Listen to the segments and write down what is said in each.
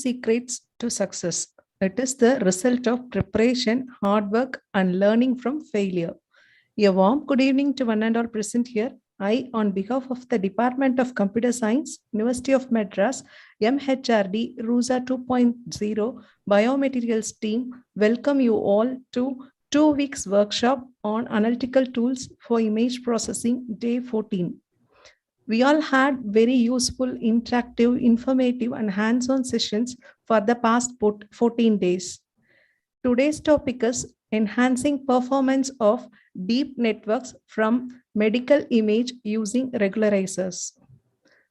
secrets to success. It is the result of preparation, hard work, and learning from failure. A warm good evening to one and all present here. I, on behalf of the Department of Computer Science, University of Madras, MHRD, RUSA 2.0 Biomaterials team, welcome you all to 2 weeks workshop on analytical tools for image processing, day 14. We all had very useful, interactive, informative, and hands-on sessions for the past 14 days. Today's topic is enhancing performance of deep networks from medical image using regularizers.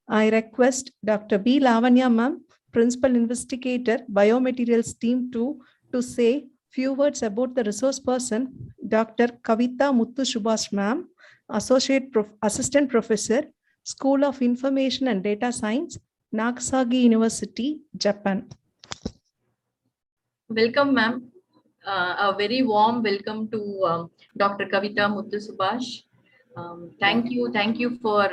I request Dr. B. Lavanya ma'am, Principal Investigator, Biomaterials team to say few words about the resource person, Dr. Kavita Muthu Subhash ma'am, Assistant Professor, School of Information and Data Science, Nagasaki University, Japan. Welcome, ma'am. A very warm welcome to Dr. Kavita Muthu Subhash. Thank you for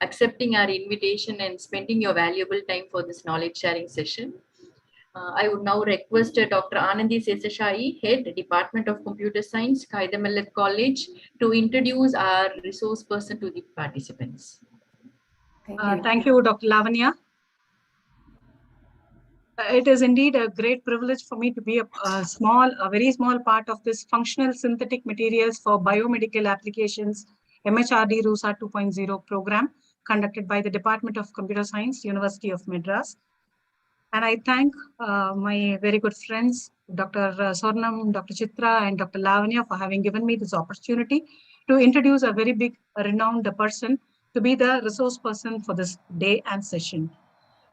accepting our invitation and spending your valuable time for this knowledge sharing session. I would now request Dr. Anandi Sesashai, Head, Department of Computer Science, Qaida Millet College, to introduce our resource person to the participants. Thank you, Dr. Lavanya. It is indeed a great privilege for me to be a very small part of this functional synthetic materials for biomedical applications MHRD RUSA 2.0 program conducted by the Department of Computer Science, University of Madras. And I thank my very good friends, Dr. Sornam, Dr. Chitra, and Dr. Lavanya for having given me this opportunity to introduce a very big, renowned person to be the resource person for this day and session.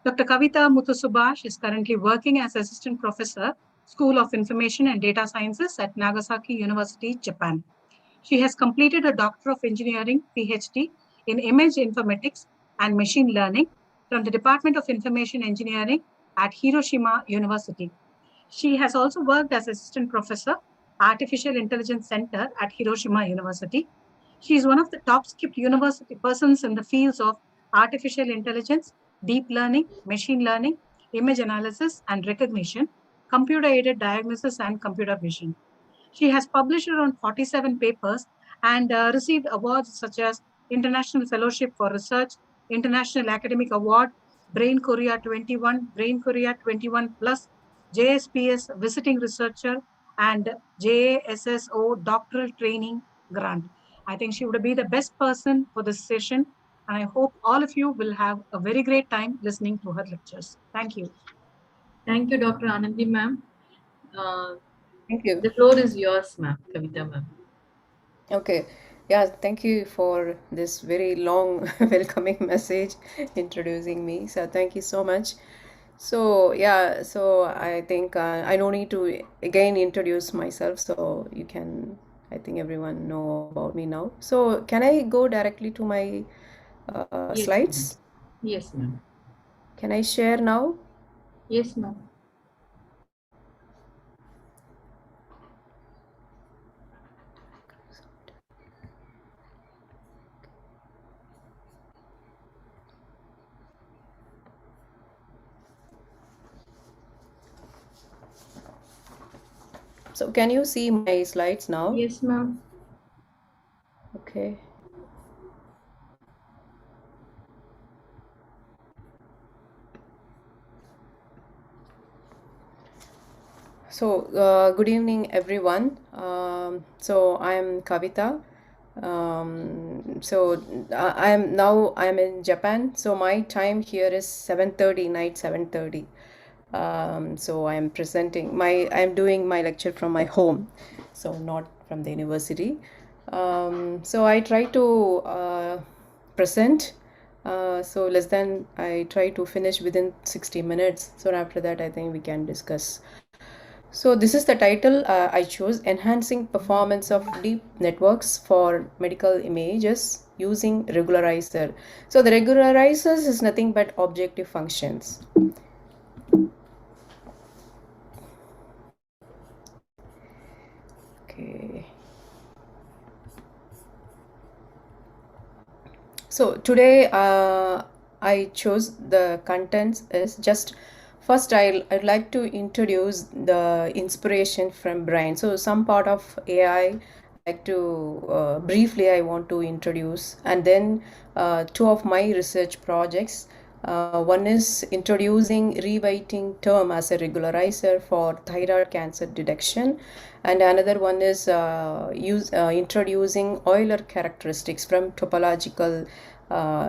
Dr. Kavita Muthu Subhash is currently working as Assistant Professor, School of Information and Data Sciences at Nagasaki University, Japan. She has completed a Doctor of Engineering, PhD, in Image Informatics and Machine Learning from the Department of Information Engineering at Hiroshima University. She has also worked as Assistant Professor, Artificial Intelligence Center at Hiroshima University. She is one of the top skipped university persons in the fields of artificial intelligence, deep learning, machine learning, image analysis and recognition, computer-aided diagnosis and computer vision. She has published around 47 papers and received awards such as International Fellowship for Research, International Academic Award, Brain Korea 21, Brain Korea 21 Plus, JSPS Visiting Researcher, and JASSO Doctoral Training Grant. I think she would be the best person for this session, and I hope all of you will have a very great time listening to her lectures. Thank you. Thank you, Dr. Anandi, ma'am. Thank you. The floor is yours, ma'am, Kavita, ma'am. Okay. Yeah, thank you for this very long welcoming message introducing me. So thank you so much. So yeah, so I think I don't need to again introduce myself. So you can, I think everyone know about me now. So can I go directly to my Yes, slides? Yes, ma'am. Can I share now? Yes, ma'am. So can you see my slides now? Yes, ma'am. Okay. So good evening, everyone. So I am Kavita. I'm in Japan. So my time here is 7:30 night, 7:30. So I am doing my lecture from my home, so not from the university. So I try to present. So I try to finish within 60 minutes. So after that, I think we can discuss. So this is the title I chose: Enhancing Performance of Deep Networks for Medical Images Using Regularizer. So the regularizers is nothing but objective functions. Okay. So today I chose the contents is just first I'd like to introduce the inspiration from brain. So some part of AI like to briefly I want to introduce, and then two of my research projects. One is introducing rewriting term as a regularizer for thyroid cancer detection, and another one is introducing Euler characteristics from topological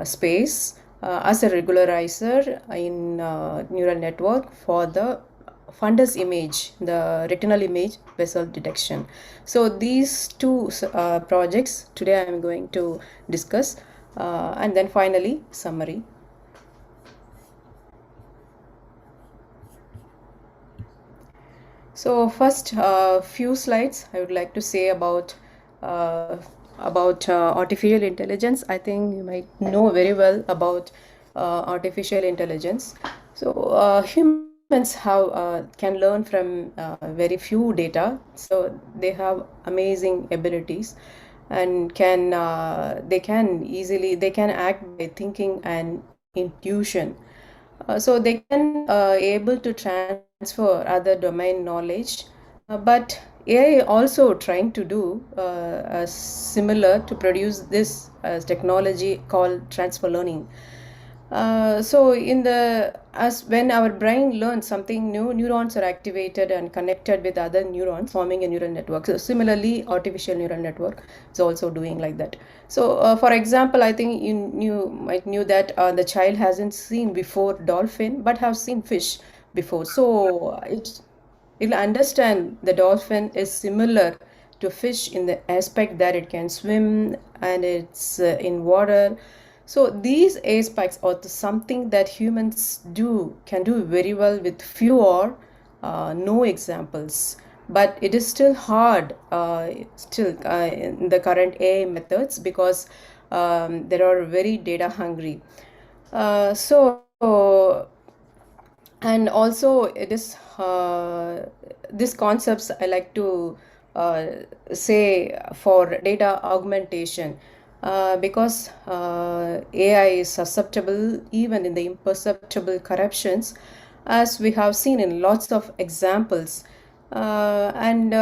space as a regularizer in neural network for the fundus image, the retinal image vessel detection. So these two projects today I am going to discuss, and then finally summary. So first few slides I would like to say about artificial intelligence. I think you might know very well about artificial intelligence. So humans have can learn from very few data. So they have amazing abilities, and they can act by thinking and intuition. So they can able to transfer other domain knowledge, but AI also trying to do similar to produce this technology called transfer learning. So as when our brain learns something new, neurons are activated and connected with other neurons, forming a neural network. So similarly, artificial neural network is also doing like that. So for example, I think you might knew that the child hasn't seen before dolphin, but have seen fish before. So it'll understand the dolphin is similar to fish in the aspect that it can swim and it's in water. So these aspects are something that humans can do very well with few or no examples. But it is still hard in the current AI methods because they are very data hungry. And also it is these concepts I like to say for data augmentation, because AI is susceptible even in the imperceptible corruptions, as we have seen in lots of examples. And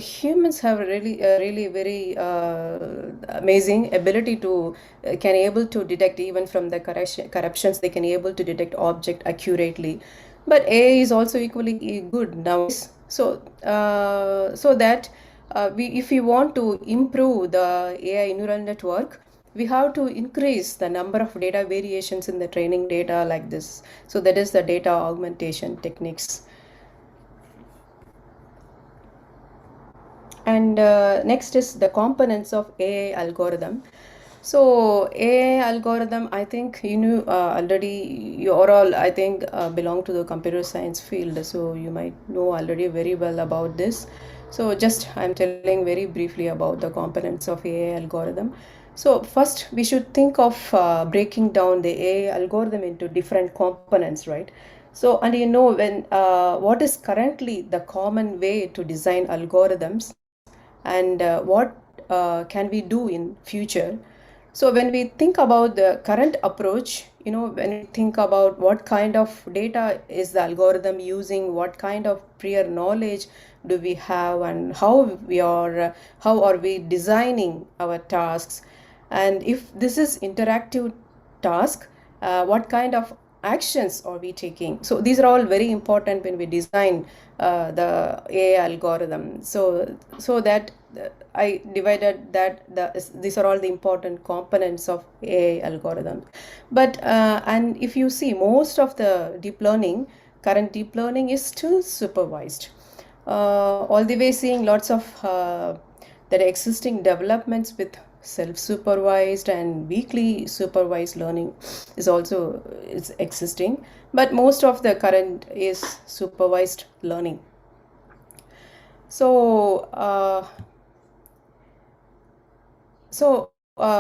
humans have really very amazing ability to can able to detect even from the corruptions. They can able to detect object accurately, but AI is also equally good nowadays. So that if we want to improve the AI neural network, we have to increase the number of data variations in the training data like this. So that is the data augmentation techniques. And next is the components of AI algorithm. So AI algorithm, I think you knew already. You all, I think, belong to the computer science field, so you might know already very well about this. So just I'm telling very briefly about the components of AI algorithm. So first we should think of breaking down the AI algorithm into different components, right? So, and when what is currently the common way to design algorithms, and what can we do in future. So when we think about the current approach, when we think about what kind of data is the algorithm using, what kind of prior knowledge do we have, and how are we designing our tasks, and if this is interactive task, what kind of actions are we taking. So these are all very important when we design the AI algorithm. So that I divided that these are all the important components of AI algorithm. But and if you see, most of the current deep learning is still supervised. All the way seeing lots of that existing developments with self-supervised and weakly supervised learning is existing, but most of the current is supervised learning. So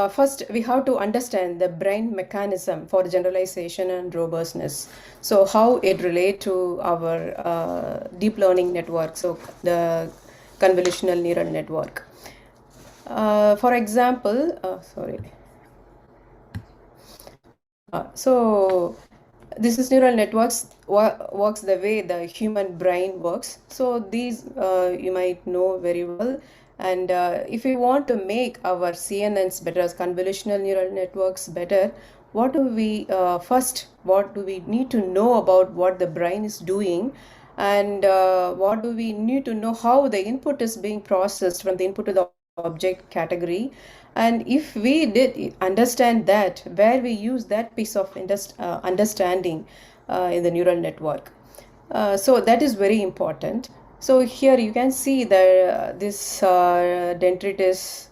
first we have to understand the brain mechanism for generalization and robustness. So how it relate to our deep learning network, so the convolutional neural network. For example, This is neural networks works the way the human brain works. So these you might know very well. And if we want to make our CNNs better, as convolutional neural networks better, what do we what do we need to know about what the brain is doing, and what do we need to know how the input is being processed from the input to the object category. And if we did understand that, where we use that piece of understanding in the neural network. So that is very important. So here you can see that this dendritis,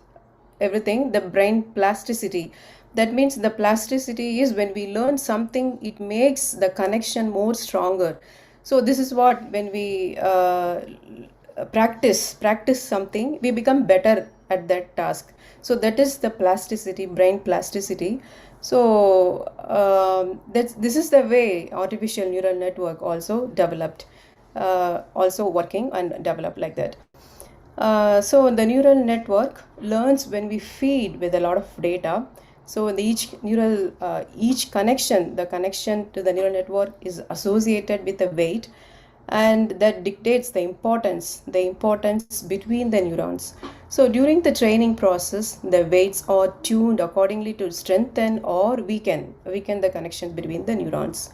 everything, the brain plasticity. That means the plasticity is when we learn something, it makes the connection more stronger. So this is what, when we practice something, we become better at that task. So that is the plasticity, brain plasticity. So this is the way artificial neural network also developed, also working and developed like that. So the neural network learns when we feed with a lot of data. So each connection, the connection to the neural network is associated with a weight, and that dictates the importance between the neurons. So during the training process, the weights are tuned accordingly to strengthen or weaken the connection between the neurons.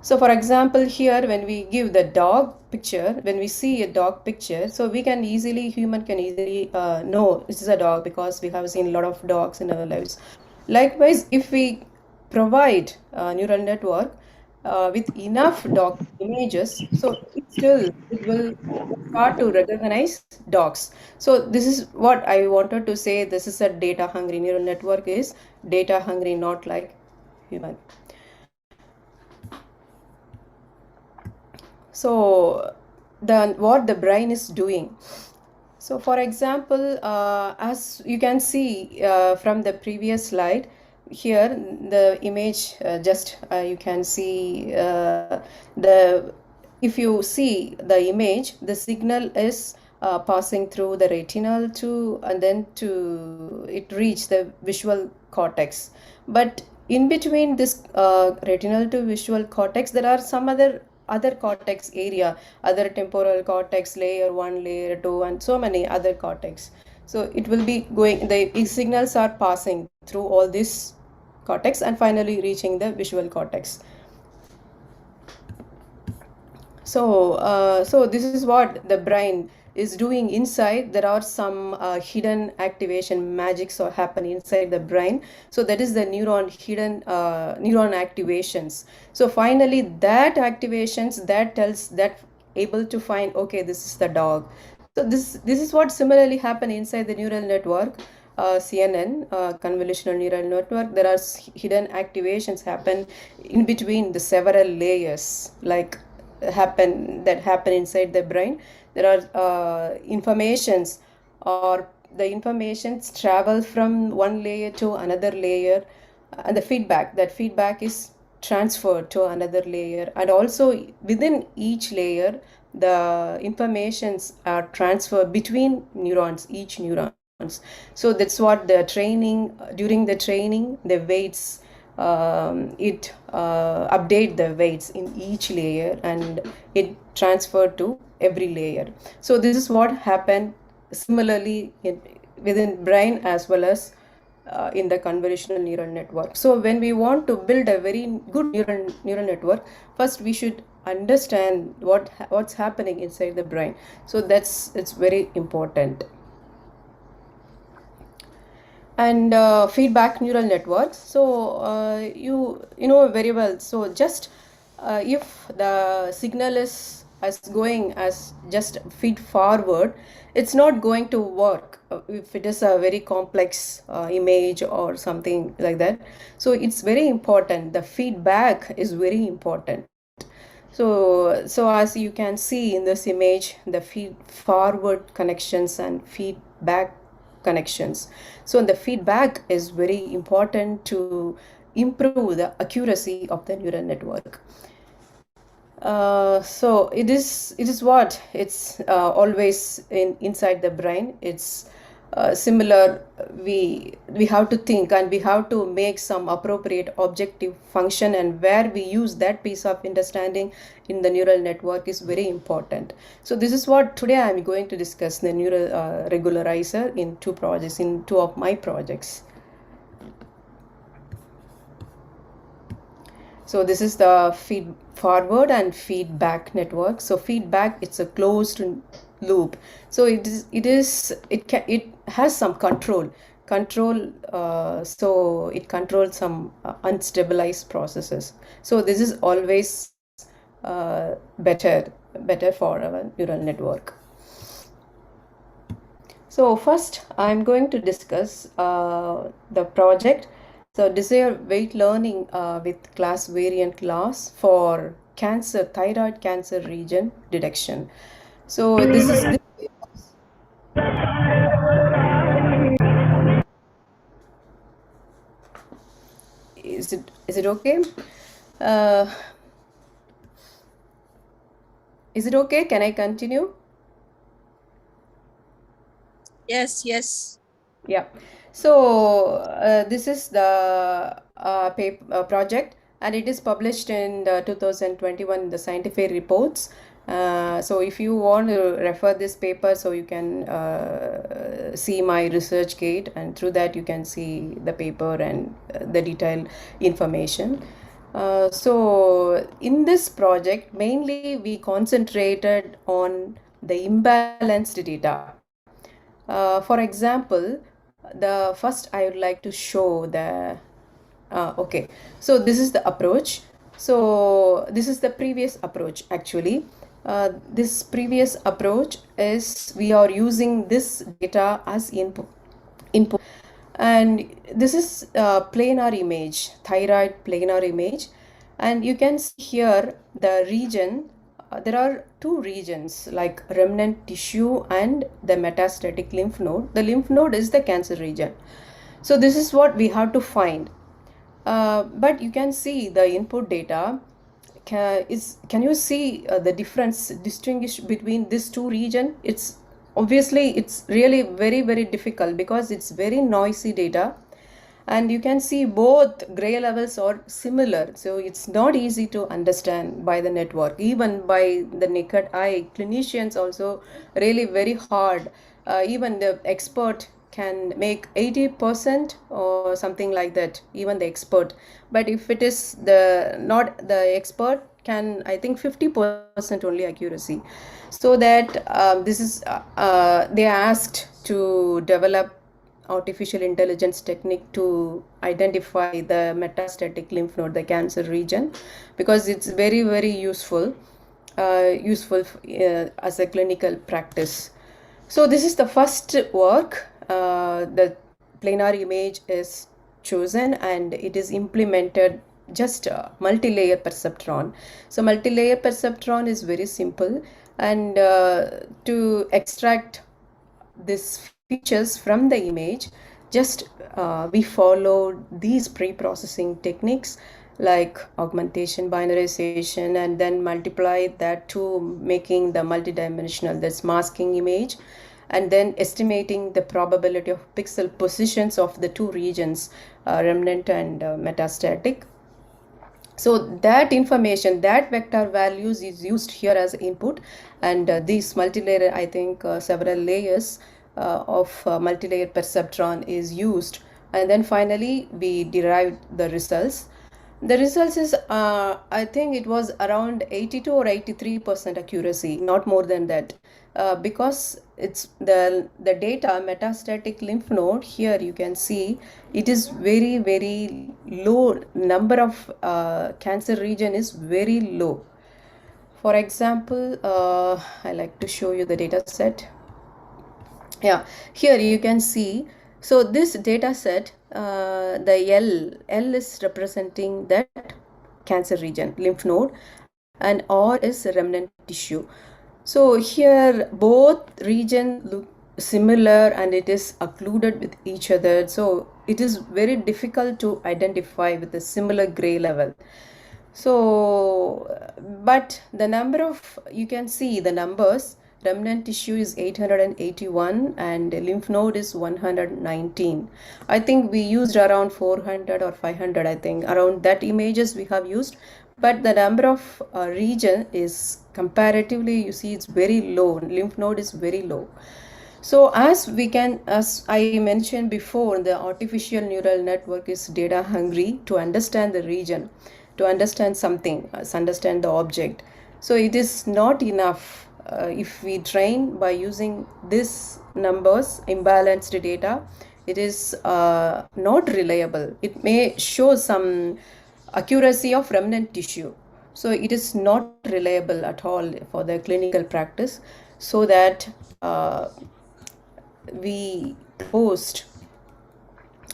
So for example, here when we give the dog picture, when we see a dog picture, so human can easily know this is a dog, because we have seen a lot of dogs in our lives. Likewise, if we provide a neural network with enough dog images, so it will start to recognize dogs. So this is what I wanted to say. This is a data hungry neural network, is data hungry, not like human. So what the brain is doing. So for example, as you can see from the previous slide, here the image, you can see if you see the image, the signal is passing through the retinal and then it reach the visual cortex. But in between this retinal to visual cortex, there are some other cortex area, other temporal cortex, layer 1, layer 2, and so many other cortex. So it will be going, the signals are passing through all this cortex and finally reaching the visual cortex. So this is what the brain is doing inside. There are some hidden activation magics or happen inside the brain. So that is the hidden neuron activations. So finally that activations that tells that able to find, okay, this is the dog. So this is what similarly happen inside the neural network. CNN, convolutional neural network, there are hidden activations happen in between the several layers, like happen inside the brain. There are informations, or the informations travel from one layer to another layer, and the feedback is transferred to another layer, and also within each layer the informations are transferred between neurons, each neurons. So that's what the training, during the training, the weights, it update the weights in each layer and it transferred to every layer. So this is what happened similarly within brain as well as in the convolutional neural network. So when we want to build a very good neural network, first we should understand what's happening inside the brain. So it's very important. And feedback neural networks. So you know very well. So just if the signal is going as just feed forward, it's not going to work if it is a very complex image or something like that. So it's very important. The feedback is very important. So as you can see in this image, the feed forward connections and feedback connections. So the feedback is very important to improve the accuracy of the neural network. So it is what it's always inside the brain. It's similar, we have to think and we have to make some appropriate objective function, and where we use that piece of understanding in the neural network is very important. So this is what today I'm going to discuss, the neural regularizer in two of my projects. So this is the feed forward and feedback network. So feedback, it's a closed loop. So it has some control. So it controls some unstabilized processes. So this is always better for our neural network. So first, I'm going to discuss the project. So desired weight learning with class variant loss for cancer, thyroid cancer region detection. So this is is it okay? Is it okay? Can I continue? Yes, yes. Yeah. So this is the project, and it is published in 2021 in the scientific reports. So if you want to refer this paper, so you can see my research gate, and through that you can see the paper and the detailed information. So in this project, mainly we concentrated on the imbalanced data. For example, the first I would like to show the okay, so this is the approach. So this is the previous approach actually. This previous approach is we are using this data as input, and this is planar image, thyroid planar image, and you can see here the region. There are two regions like remnant tissue and the metastatic lymph node. The lymph node is the cancer region. So this is what we have to find. But you can see the input data. Can you see the difference, distinguish between these two regions? It's obviously it's really very difficult because it's very noisy data, and you can see both gray levels are similar, so it's not easy to understand by the network, even by the naked eye. Clinicians also really very hard. Even the expert can make 80% or something like that, even the expert. But if it is not the expert, can I think 50% only accuracy. So that this is they asked to develop artificial intelligence technique to identify the metastatic lymph node, the cancer region, because it's very useful as a clinical practice. So this is the first work. The planar image is chosen and it is implemented just multi-layer perceptron. So multi-layer perceptron is very simple, and to extract this features from the image, just we follow these pre-processing techniques like augmentation, binarization, and then multiply that to making the multidimensional, that's masking image, and then estimating the probability of pixel positions of the two regions, remnant and metastatic. So that information, that vector values is used here as input, and these multi-layer, I think several layers of multi-layer perceptron is used, and then finally we derived the results. The results is I think it was around 82 or 83% accuracy, not more than that, because it's the data metastatic lymph node. Here you can see it is very low. Number of cancer region is very low. For example, I like to show you the data set. Yeah, here you can see. So this data set, the L is representing that cancer region, lymph node, and R is remnant tissue. So here both region look similar and it is occluded with each other. So it is very difficult to identify with a similar gray level. So, but the number of, you can see the numbers, remnant tissue is 881 and lymph node is 119. I think we used around 400 or 500, I think around that images we have used, but the number of region is comparatively, you see, it's very low. Lymph node is very low. So as I mentioned before, the artificial neural network is data hungry to understand the region, to understand something, understand the object. So it is not enough if we train by using these numbers, imbalanced data. It is not reliable. It may show some accuracy of remnant tissue. So it is not reliable at all for the clinical practice. So that we proposed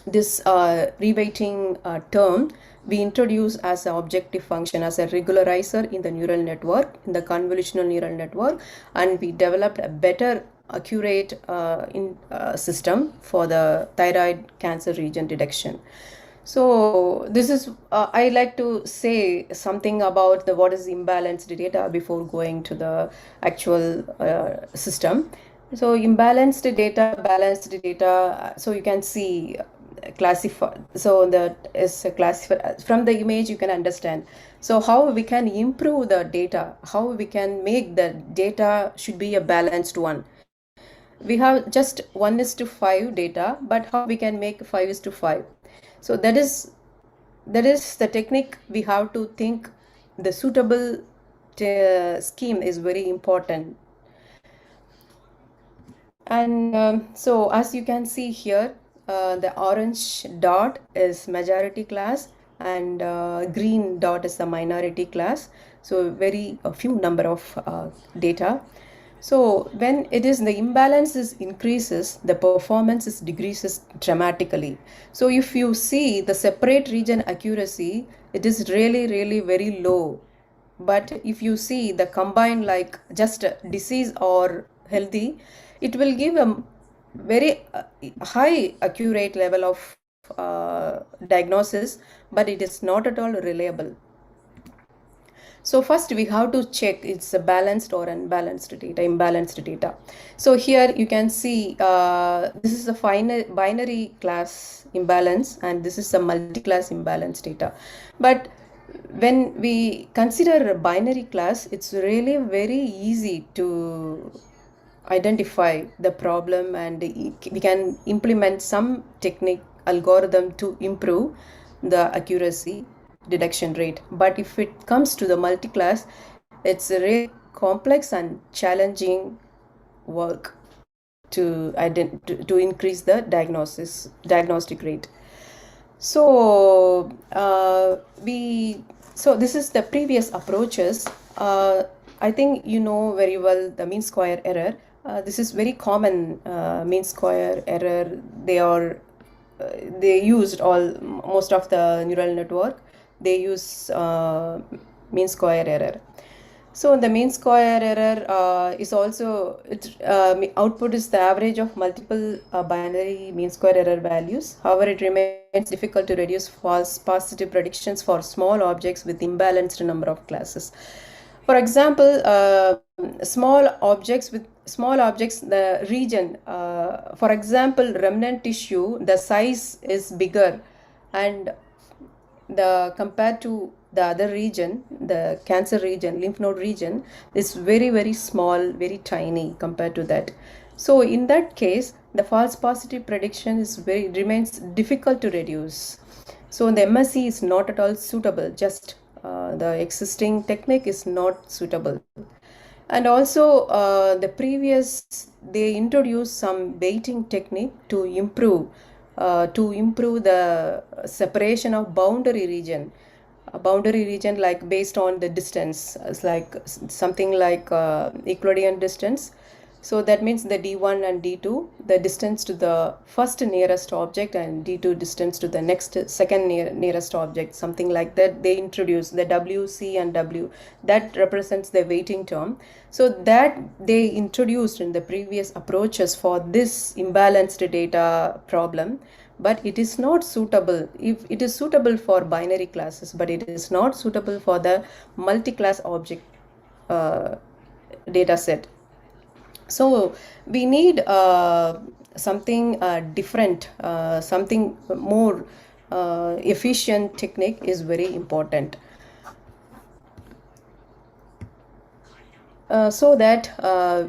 this reweighting term we introduce as an objective function, as a regularizer in the neural network, in the convolutional neural network, and we developed a better accurate system for the thyroid cancer region detection. So this is I like to say something about what is imbalanced data before going to the actual system. So imbalanced data, balanced data, so you can see classify, so that is classified from the image, you can understand. So how we can improve the data, how we can make the data should be a balanced one. We have just 1:5 data, but how we can make 5:5? So that is the technique we have to think. The suitable scheme is very important. And so as you can see here, the orange dot is majority class and green dot is the minority class. So a few number of data. So when it is the imbalance increases, the performance decreases dramatically. So if you see the separate region accuracy, it is really very low. But if you see the combined, like just disease or healthy, it will give a very high accurate level of diagnosis, but it is not at all reliable. So first we have to check it's a balanced or unbalanced data, imbalanced data. So here you can see this is a binary class imbalance and this is a multi-class imbalance data. But when we consider a binary class, it's really very easy to identify the problem and we can implement some technique algorithm to improve the accuracy detection rate. But if it comes to the multi-class, it's a really complex and challenging work to increase the diagnostic rate. So this is the previous approaches. I think you know very well the mean square error. This is very common mean square error. They used most of the neural network. They use mean square error. So the mean square error is also output is the average of multiple binary mean square error values. However, it remains difficult to reduce false positive predictions for small objects with imbalanced number of classes. For example, small objects, the region, for example, remnant tissue, the size is bigger, and compared to the other region, the cancer region, lymph node region, is very small, very tiny compared to that. So in that case, the false positive prediction remains difficult to reduce. So the MSE is not at all suitable. Just the existing technique is not suitable. And also they introduced some weighting technique to improve the separation of boundary region. A boundary region, like based on the distance, it's like something like Euclidean distance. So that means the D1 and D2, the distance to the first nearest object, and D2 distance to the second nearest object, something like that. They introduce the WC and W, that represents the weighting term. So that they introduced in the previous approaches for this imbalanced data problem. But it is not suitable. If it is suitable for binary classes, but it is not suitable for the multi-class object data set. So we need something different, something more efficient technique is very important. So that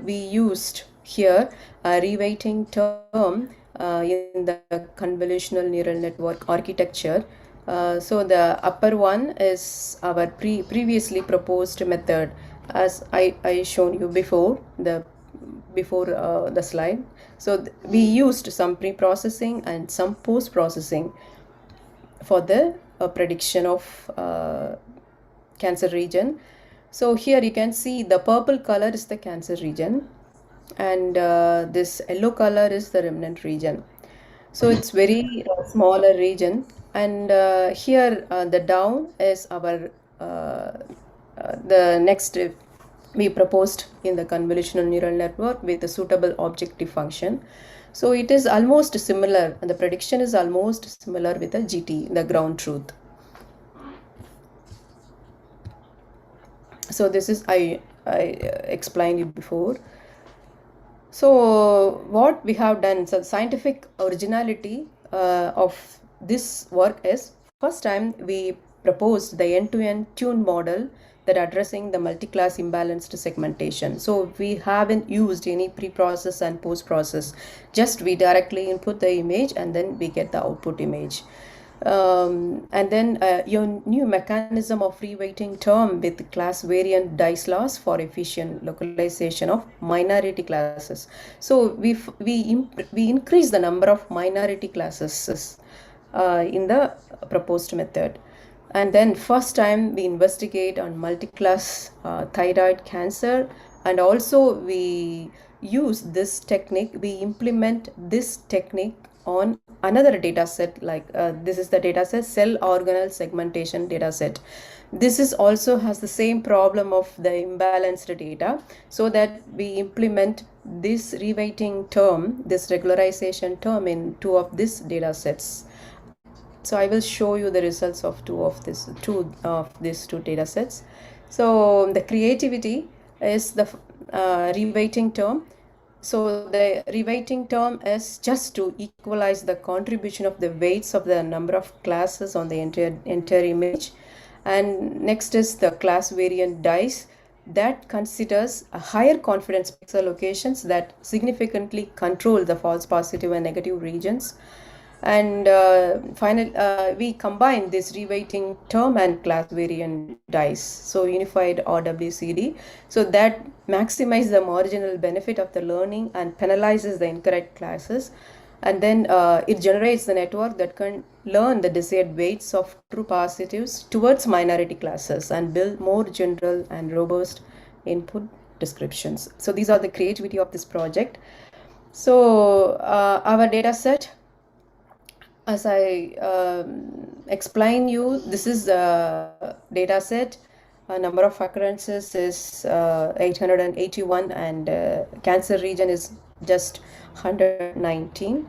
we used here a reweighting term in the convolutional neural network architecture. So the upper one is our previously proposed method, as I shown you before the slide. So we used some pre-processing and some post-processing for the prediction of cancer region. So here you can see the purple color is the cancer region, and this yellow color is the remnant region. So it's very smaller region, and here the down is our the next we proposed in the convolutional neural network with a suitable objective function. So it is almost similar, and the prediction is almost similar with the GT, the ground truth. So this is I explained it before. So what we have done, so scientific originality of this work is, first time we proposed the end-to-end tuned model that addressing the multi-class imbalanced segmentation. So we haven't used any pre-process and post-process, just we directly input the image and then we get the output image. And then your new mechanism of reweighting term with class variant dice loss for efficient localization of minority classes. So we increase the number of minority classes in the proposed method. And then first time we investigate on multi-class thyroid cancer, and also we use this technique, we implement this technique on another data set, like this is the data set, cell organelle segmentation data set. This is also has the same problem of the imbalanced data, so that we implement this reweighting term, this regularization term in two of these data sets. So I will show you the results of two of these two data sets. So the creativity is the reweighting term. So the reweighting term is just to equalize the contribution of the weights of the number of classes on the entire image. And next is the class variant dice that considers a higher confidence pixel locations that significantly control the false positive and negative regions. And finally, we combine this reweighting term and class variant dice, so unified RWCD, so that maximize the marginal benefit of the learning and penalizes the incorrect classes. And then it generates the network that can learn the desired weights of true positives towards minority classes and build more general and robust input descriptions. So these are the creativity of this project. So our data set, as I explain you, this is a data set. Number of occurrences is 881, and cancer region is just 119.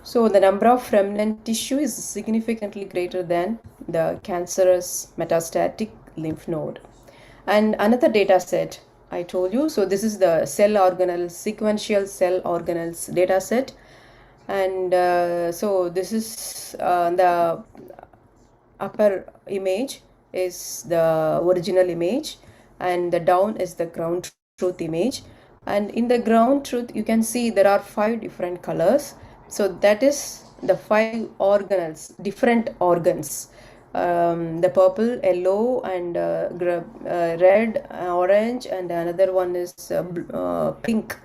So the number of remnant tissue is significantly greater than the cancerous metastatic lymph node. And another data set I told you, so this is the cell organelles, sequential cell organelles data set. And so this is the upper image is the original image, and the down is the ground truth image. And in the ground truth you can see there are 5 different colors. So that is the 5 organelles, different organs. The purple, yellow, and red, orange, and another one is pink.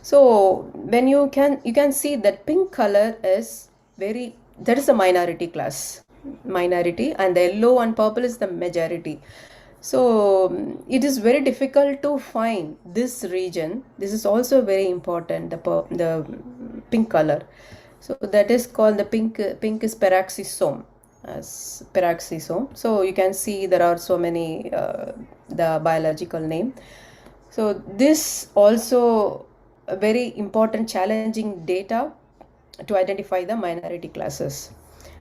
So when you can see that pink color is that is a minority class, and the yellow and purple is the majority. So it is very difficult to find this region. This is also very important, the pink color. So that is called the pink is peroxisome, as peroxisome. So you can see there are so many the biological name. So this also a very important challenging data to identify the minority classes.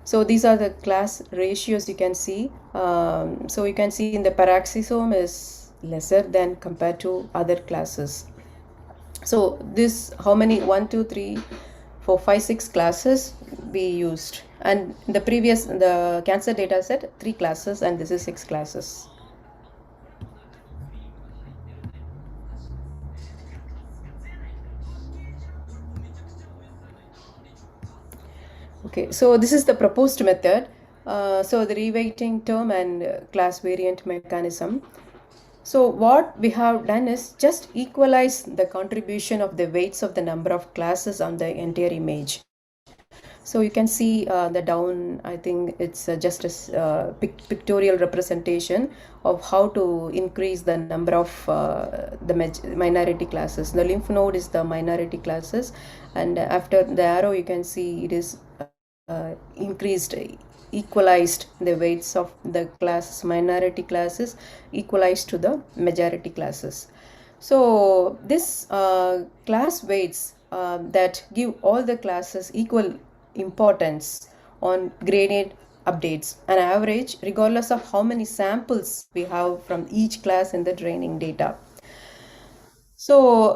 So these are the class ratios you can see. So you can see in the peroxisome is lesser than compared to other classes. So this, how many, 1, 2, 3, 4, 5, 6 classes we used, and the cancer data set 3 classes, and this is 6 classes. Okay, so this is the proposed method. So the reweighting term and class variant mechanism. So what we have done is just equalize the contribution of the weights of the number of classes on the entire image. So you can see the down, I think it's just a pictorial representation of how to increase the number of the minority classes. The lymph node is the minority classes, and after the arrow you can see it is equalized the weights of the classes, minority classes equalized to the majority classes. So this class weights that give all the classes equal importance on gradient updates, an average regardless of how many samples we have from each class in the training data. So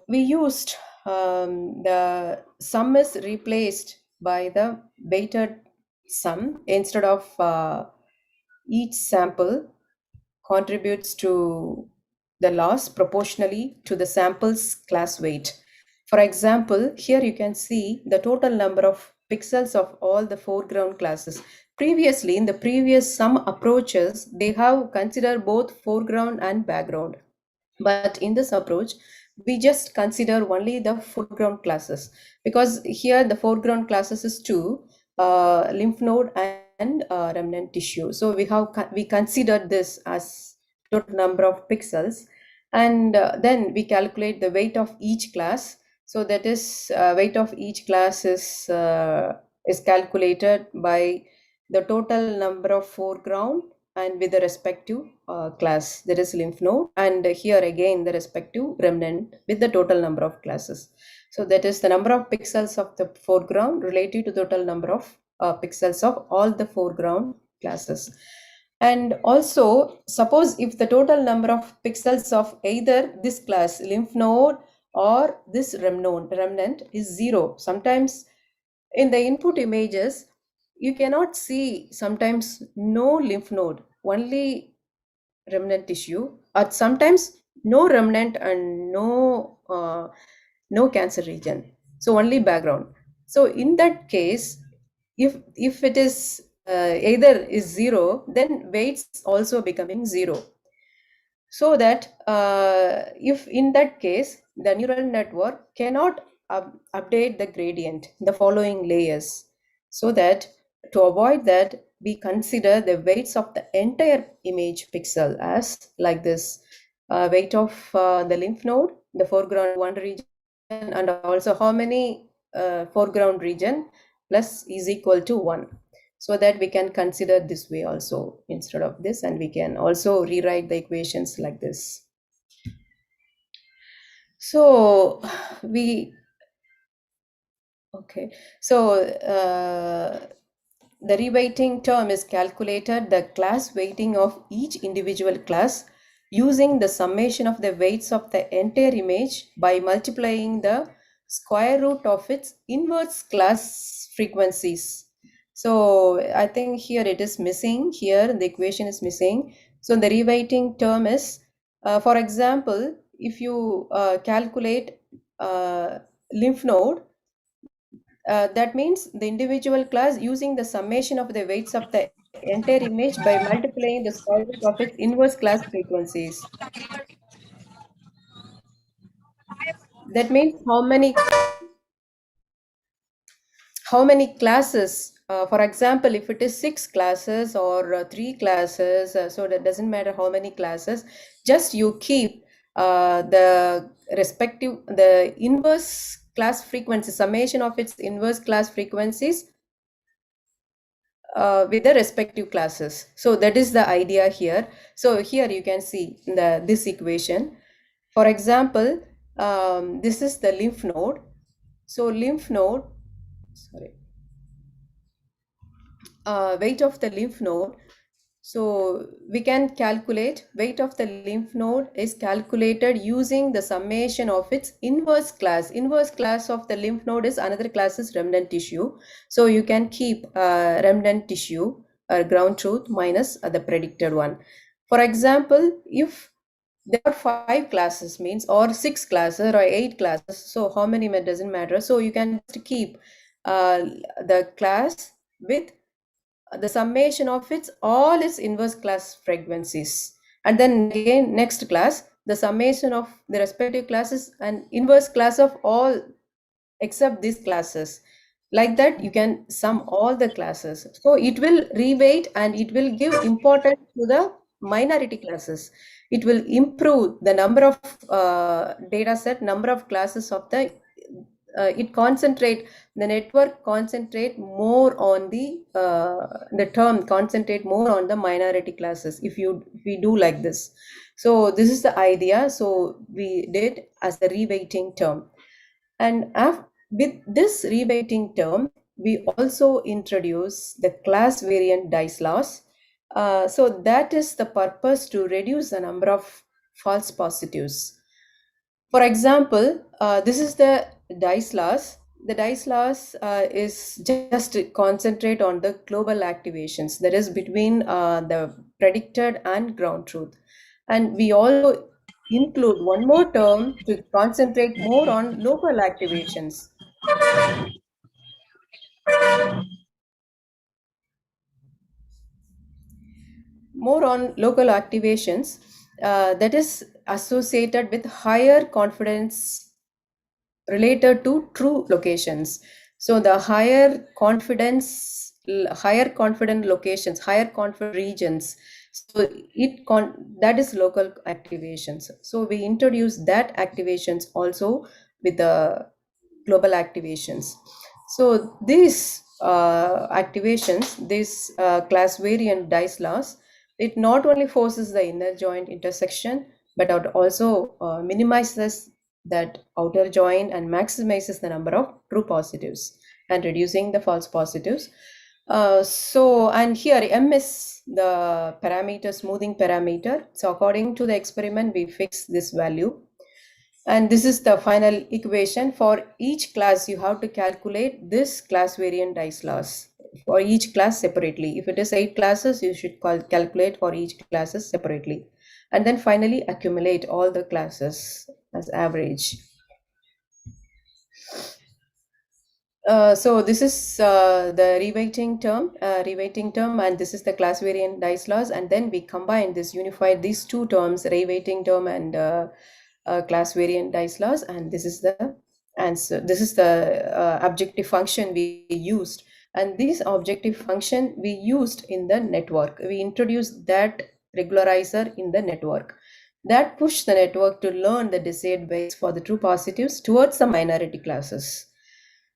we used the sum is replaced by the weighted sum instead of each sample contributes to the loss proportionally to the sample's class weight. For example, here you can see the total number of pixels of all the foreground classes. Previously, in the previous sum approaches, they have considered both foreground and background. But in this approach, we just consider only the foreground classes, because here the foreground classes is 2, lymph node and remnant tissue. So we considered this as total number of pixels, and then we calculate the weight of each class. So that is weight of each class is calculated by the total number of foreground and with the respective class, that is lymph node, and here again the respective remnant with the total number of classes. So that is the number of pixels of the foreground relative to total number of pixels of all the foreground classes. And also, suppose if the total number of pixels of either this class lymph node or this remnant is 0, sometimes in the input images you cannot see sometimes no lymph node, only remnant tissue, or sometimes no remnant and no cancer region, so only background. So in that case, if it is either is 0, then weights also becoming 0. So that if in that case the neural network cannot update the gradient, the following layers, so that to avoid that we consider the weights of the entire image pixel as like this: weight of the lymph node, the foreground one region, and also how many foreground region plus is equal to 1, so that we can consider this way also instead of this, and we can also rewrite the equations like this. So the reweighting term is calculated the class weighting of each individual class using the summation of the weights of the entire image by multiplying the square root of its inverse class frequencies. So I think here it is missing, here the equation is missing. So the reweighting term is, for example, if you calculate lymph node, that means the individual class using the summation of the weights of the entire image by multiplying the square root of its inverse class frequencies. That means how many classes, for example, if it is 6 classes or 3 classes, so that doesn't matter how many classes, just you keep the inverse class frequency, summation of its inverse class frequencies with the respective classes. So that is the idea here. So here you can see this equation. For example, this is the lymph node. So lymph node, weight of the lymph node. So we can calculate weight of the lymph node is calculated using the summation of its inverse class. Inverse class of the lymph node is another class is remnant tissue. So you can keep remnant tissue or ground truth minus the predicted one. For example, if there are 5 classes means or 6 classes or 8 classes, so how many doesn't matter. So you can just keep the class with the summation of its all its inverse class frequencies, and then again next class the summation of the respective classes and inverse class of all except these classes. Like that you can sum all the classes, so it will reweight and it will give importance to the minority classes. It will improve the number of data set, number of classes of it concentrate the network concentrate more on the term concentrate more on the minority classes if we do like this. So this is the idea, so we did as the reweighting term. And with this reweighting term, we also introduce the class variant dice loss. So that is the purpose to reduce the number of false positives. For example, this is the dice loss. The dice loss is just to concentrate on the global activations, that is between the predicted and ground truth. And we also include one more term to concentrate more on local activations. More on local activations that is associated with higher confidence related to true locations. So the higher confident locations, higher confident regions, so that is local activations. So we introduce that activations also with the global activations. So these activations, this class variant dice loss, it not only forces the inner joint intersection, but it also minimizes that outer joint and maximizes the number of true positives and reducing the false positives. And here M is the parameter, smoothing parameter. So according to the experiment, we fix this value. And this is the final equation. For each class, you have to calculate this class variant dice loss for each class separately. If it is 8 classes, you should calculate for each classes separately. And then finally accumulate all the classes as average. So this is the reweighting term, and this is the class variant dice loss, and then we combine this, unified these two terms, reweighting term and class variant dice loss, and this is the answer. This is the objective function we used, and this objective function we used in the network. We introduced that regularizer in the network that pushed the network to learn the desired weights for the true positives towards the minority classes.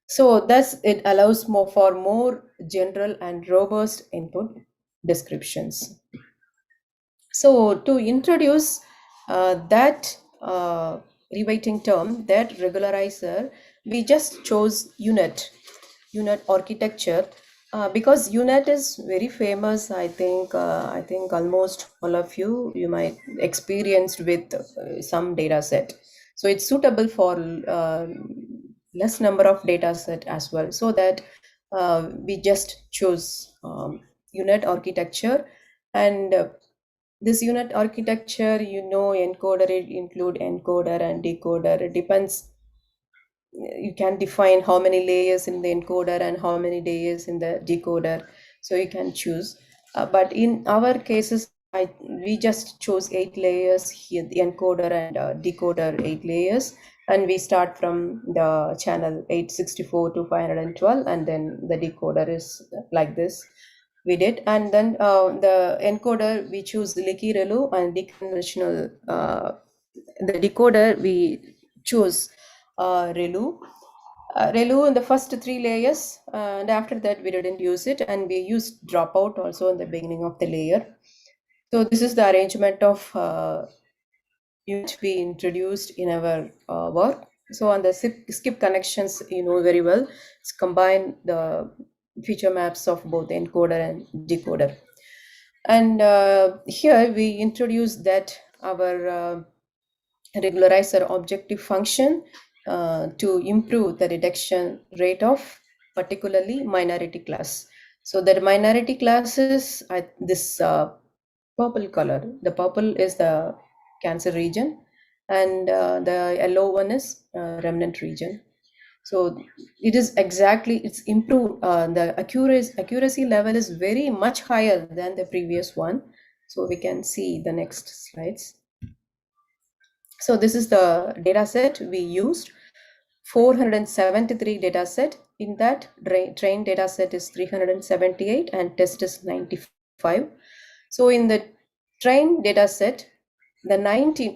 So thus it allows for more general and robust input descriptions. So to introduce that reweighting term, that regularizer, we just chose UNet architecture because UNet is very famous. I think almost all of you might experienced with some data set. So it's suitable for less number of data set as well. So that we just chose UNet architecture. And this UNet architecture, encoder, it include encoder and decoder. It depends. You can define how many layers in the encoder and how many layers in the decoder. So you can choose. But in our cases, we just chose 8 layers here, the encoder and decoder 8 layers. And we start from the channel 864 to 512, and then the decoder is like this. We did, and then the encoder we choose leaky relu, and deconventional the decoder we choose relu. Relu in the first 3 layers, and after that we didn't use it, and we used dropout also in the beginning of the layer. So this is the arrangement of unit we introduced in our work. So on the skip connections, very well, it's combine the feature maps of both encoder and decoder. And here we introduce that our regularizer objective function to improve the reduction rate of particularly minority class. So the minority classes, this purple color, the purple is the cancer region, and the yellow one is remnant region. So it is exactly, it's improved, the accuracy level is very much higher than the previous one. So we can see the next slides. So this is the data set we used, 473 data set. In that, trained data set is 378 and test is 95. So in the trained data set, the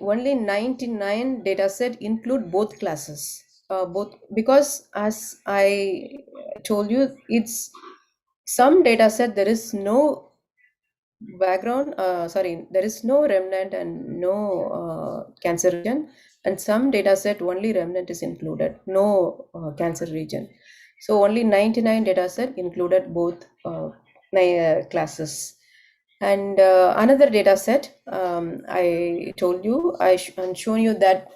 only 99 data set include both classes, both, because as I told you, it's some data set there is no background, there is no remnant and no cancer region, and some data set only remnant is included, no cancer region. So only 99 data set included both classes. And another data set, I told you, I'm showing you that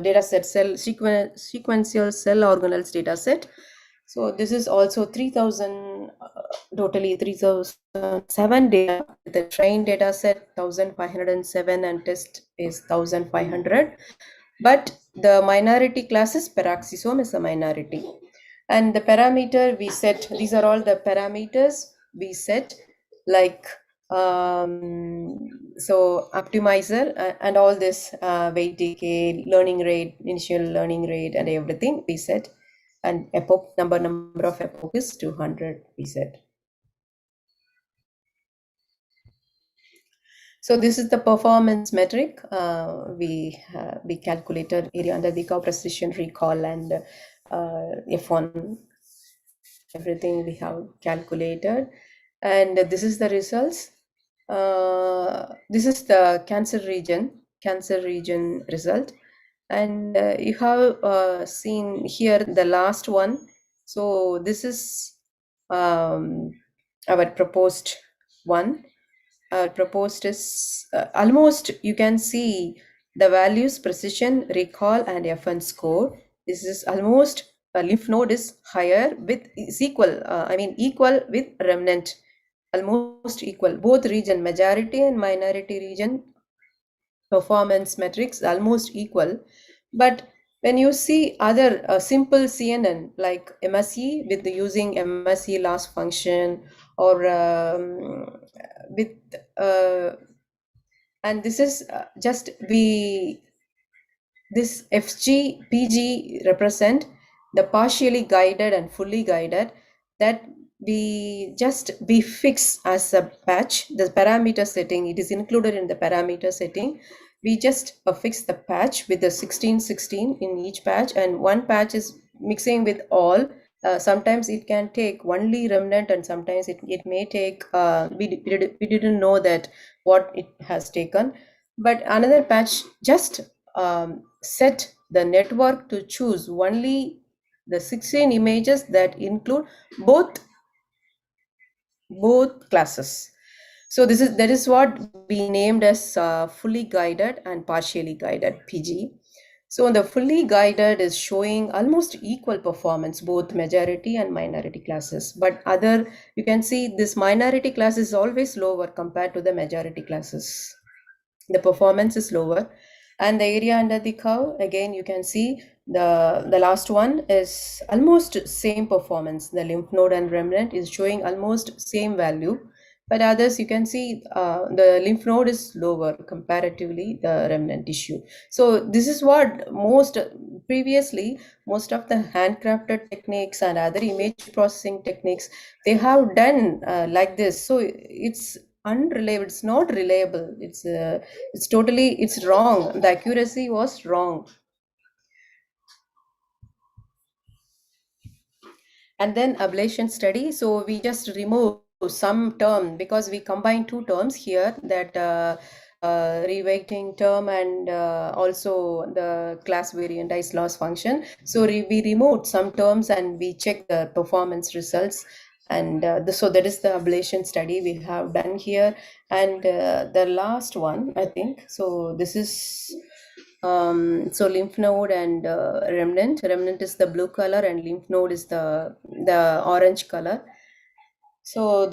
data set sequential cell organelles data set. So this is also 3000, totally 3007 data. The trained data set 1507 and test is 1500. But the minority class is peroxisome is a minority. And the parameter we set, these are all the parameters we set, like so optimizer and all this weight decay, learning rate, initial learning rate, and everything we set. And epoch number of epoch is 200 we set. So this is the performance metric. We calculated area under the curve, precision recall, and F1, everything we have calculated. And this is the results. This is the cancer region result. And you have seen here the last one. So this is our proposed one. Proposed is almost, you can see the values, precision, recall, and FN score. This is almost, lymph node is higher with, is equal, equal with remnant, almost equal. Both region, majority and minority region performance metrics almost equal. But when you see other simple CNN like MSE with using MSE loss function, or with and this is just this FG PG represent the partially guided and fully guided, that we fix as a patch the parameter setting. It is included in the parameter setting. We just fix the patch with the 1616 in each patch, and one patch is mixing with all. Sometimes it can take only remnant, and sometimes it may take, we didn't know that what it has taken. But another patch just set the network to choose only the 16 images that include both classes. So that is what we named as fully guided and partially guided PG. So the fully guided is showing almost equal performance, both majority and minority classes. But you can see this minority class is always lower compared to the majority classes. The performance is lower. And the area under the curve, again, you can see the last one is almost same performance. The lymph node and remnant is showing almost same value. But others, you can see the lymph node is lower comparatively the remnant tissue. So this is what previously most of the handcrafted techniques and other image processing techniques, they have done like this. So it's unreliable, it's not reliable, it's wrong. The accuracy was wrong. And then ablation study, so we just remove some term because we combine two terms here, that reweighting term and also the class variantized loss function. So we removed some terms and we check the performance results. And so that is the ablation study we have done here. And the last one, I think, so this is so lymph node and remnant is the blue color and lymph node is the orange color. So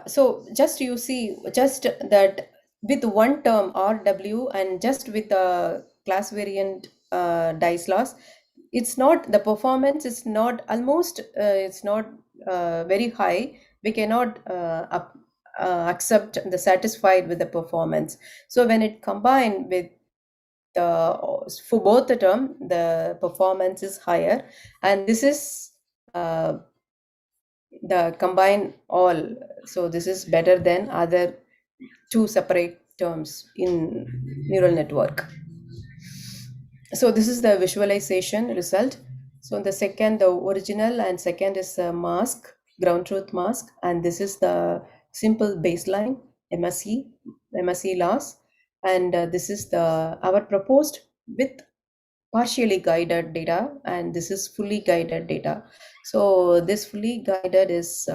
so just you see just that with one term RW and just with the class variant dice loss, it's not, the performance is not almost it's not very high. We cannot accept the satisfied with the performance. So when it combined with for both the term, the performance is higher, and this is the combine all. So this is better than other two separate terms in neural network. So this is the visualization result. So the second, the original, and second is the mask, ground truth mask, and this is the simple baseline MSE loss, and this is the our proposed with partially guided data, and this is fully guided data. So this fully guided is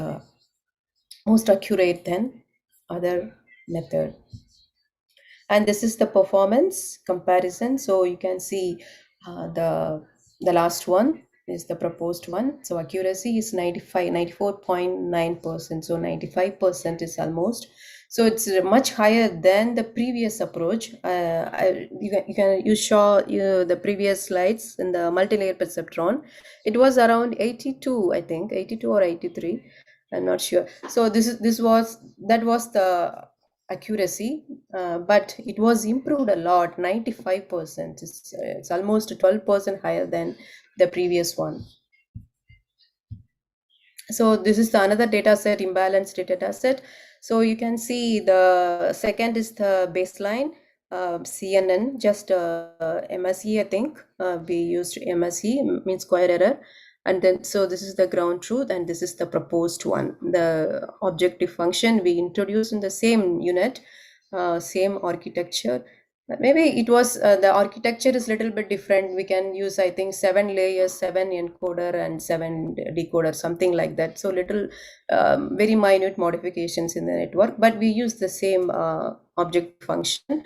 most accurate than other method. And this is the performance comparison. So you can see the last one is the proposed one. So accuracy is 94.9%. So 95% is almost. So it's much higher than the previous approach. You saw the previous slides in the multi-layer perceptron. It was around 82, I think, 82 or 83. I'm not sure. So that was the accuracy, but it was improved a lot. 95%. It's almost 12% higher than the previous one. So this is the another data set, imbalanced data set. So you can see the second is the baseline CNN, just MSE, I think. We used MSE, means square error. And then, so this is the ground truth, and this is the proposed one. The objective function we introduced in the same unit, same architecture. Maybe it was the architecture is little bit different. We can use, I think, 7 layers, 7 encoder and 7 decoder, something like that. So little very minute modifications in the network, but we use the same object function.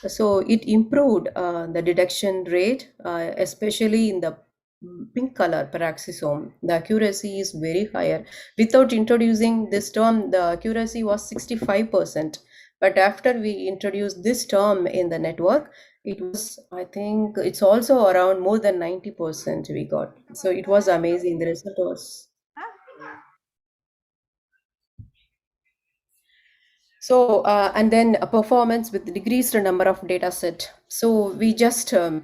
So it improved the detection rate, especially in the pink color peroxisome. The accuracy is very higher. Without introducing this term, the accuracy was 65%. But after we introduced this term in the network, it was, I think, it's also around more than 90% we got. So it was amazing. The result was. So, and then a performance with decreased number of data set. So we just, the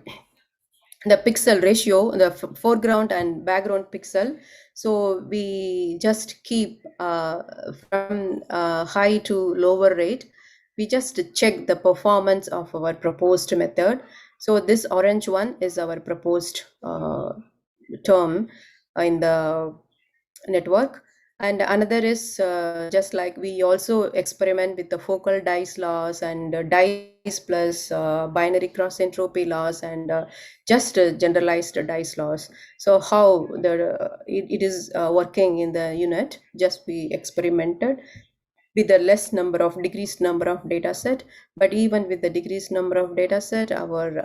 pixel ratio, the foreground and background pixel. So we just keep from high to lower rate. We just check the performance of our proposed method. So this orange one is our proposed term in the network. And another is just like we also experiment with the focal dice loss and dice plus binary cross entropy loss and just generalized dice loss. So how it is working in the unit, just we experimented with a less number of decreased number of data set, but even with the decreased number of data set, our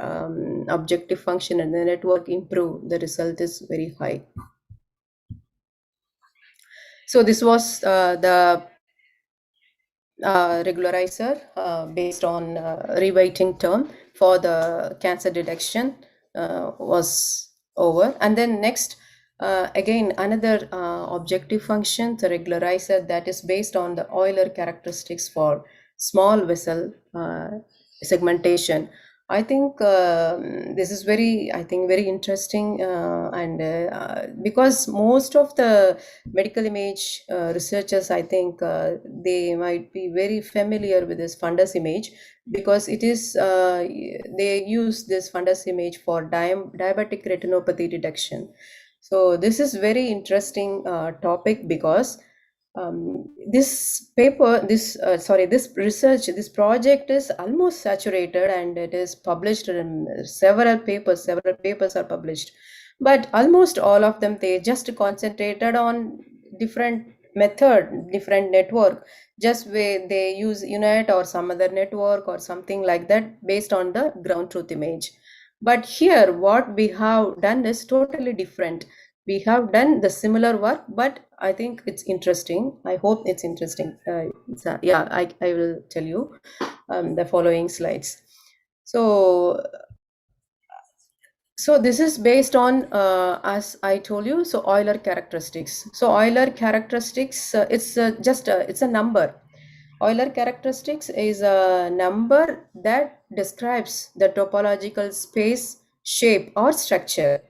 objective function and the network improve. The result is very high. So this was the regularizer based on rewriting term for the cancer detection was over. And then next, again, another objective function, the regularizer, that is based on the Euler characteristics for small vessel segmentation. I think this is very interesting, and because most of the medical image researchers, I think they might be very familiar with this fundus image, because it is they use this fundus image for diabetic retinopathy detection. So this is very interesting topic, because this research, this project is almost saturated, and it is published in several papers are published. but almost all of them, they just concentrated on different method, different network, just where they use unit or some other network or something like that based on the ground truth image. But here what we have done is totally different. We have done the similar work, but I think it's interesting. I hope it's interesting. Yeah, I will tell you the following slides. So this is based on, as I told you, so Euler characteristics. So Euler characteristics, it's a number. Euler characteristics is a number that describes the topological space, shape, or structure.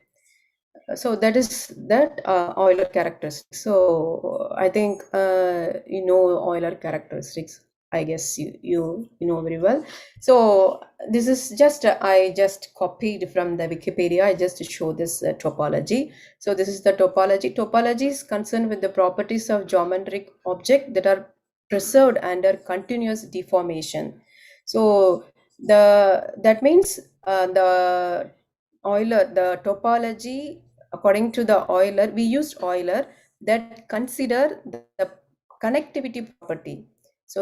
So that is that Euler characteristics. So I think you know Euler characteristics. I guess you know very well. So this is just I just copied from the Wikipedia. I just show this topology. So this is the topology. Topology is concerned with the properties of geometric object that are preserved under continuous deformation. So that means the Euler, the topology, according to the Euler, we used Euler that consider the connectivity property. So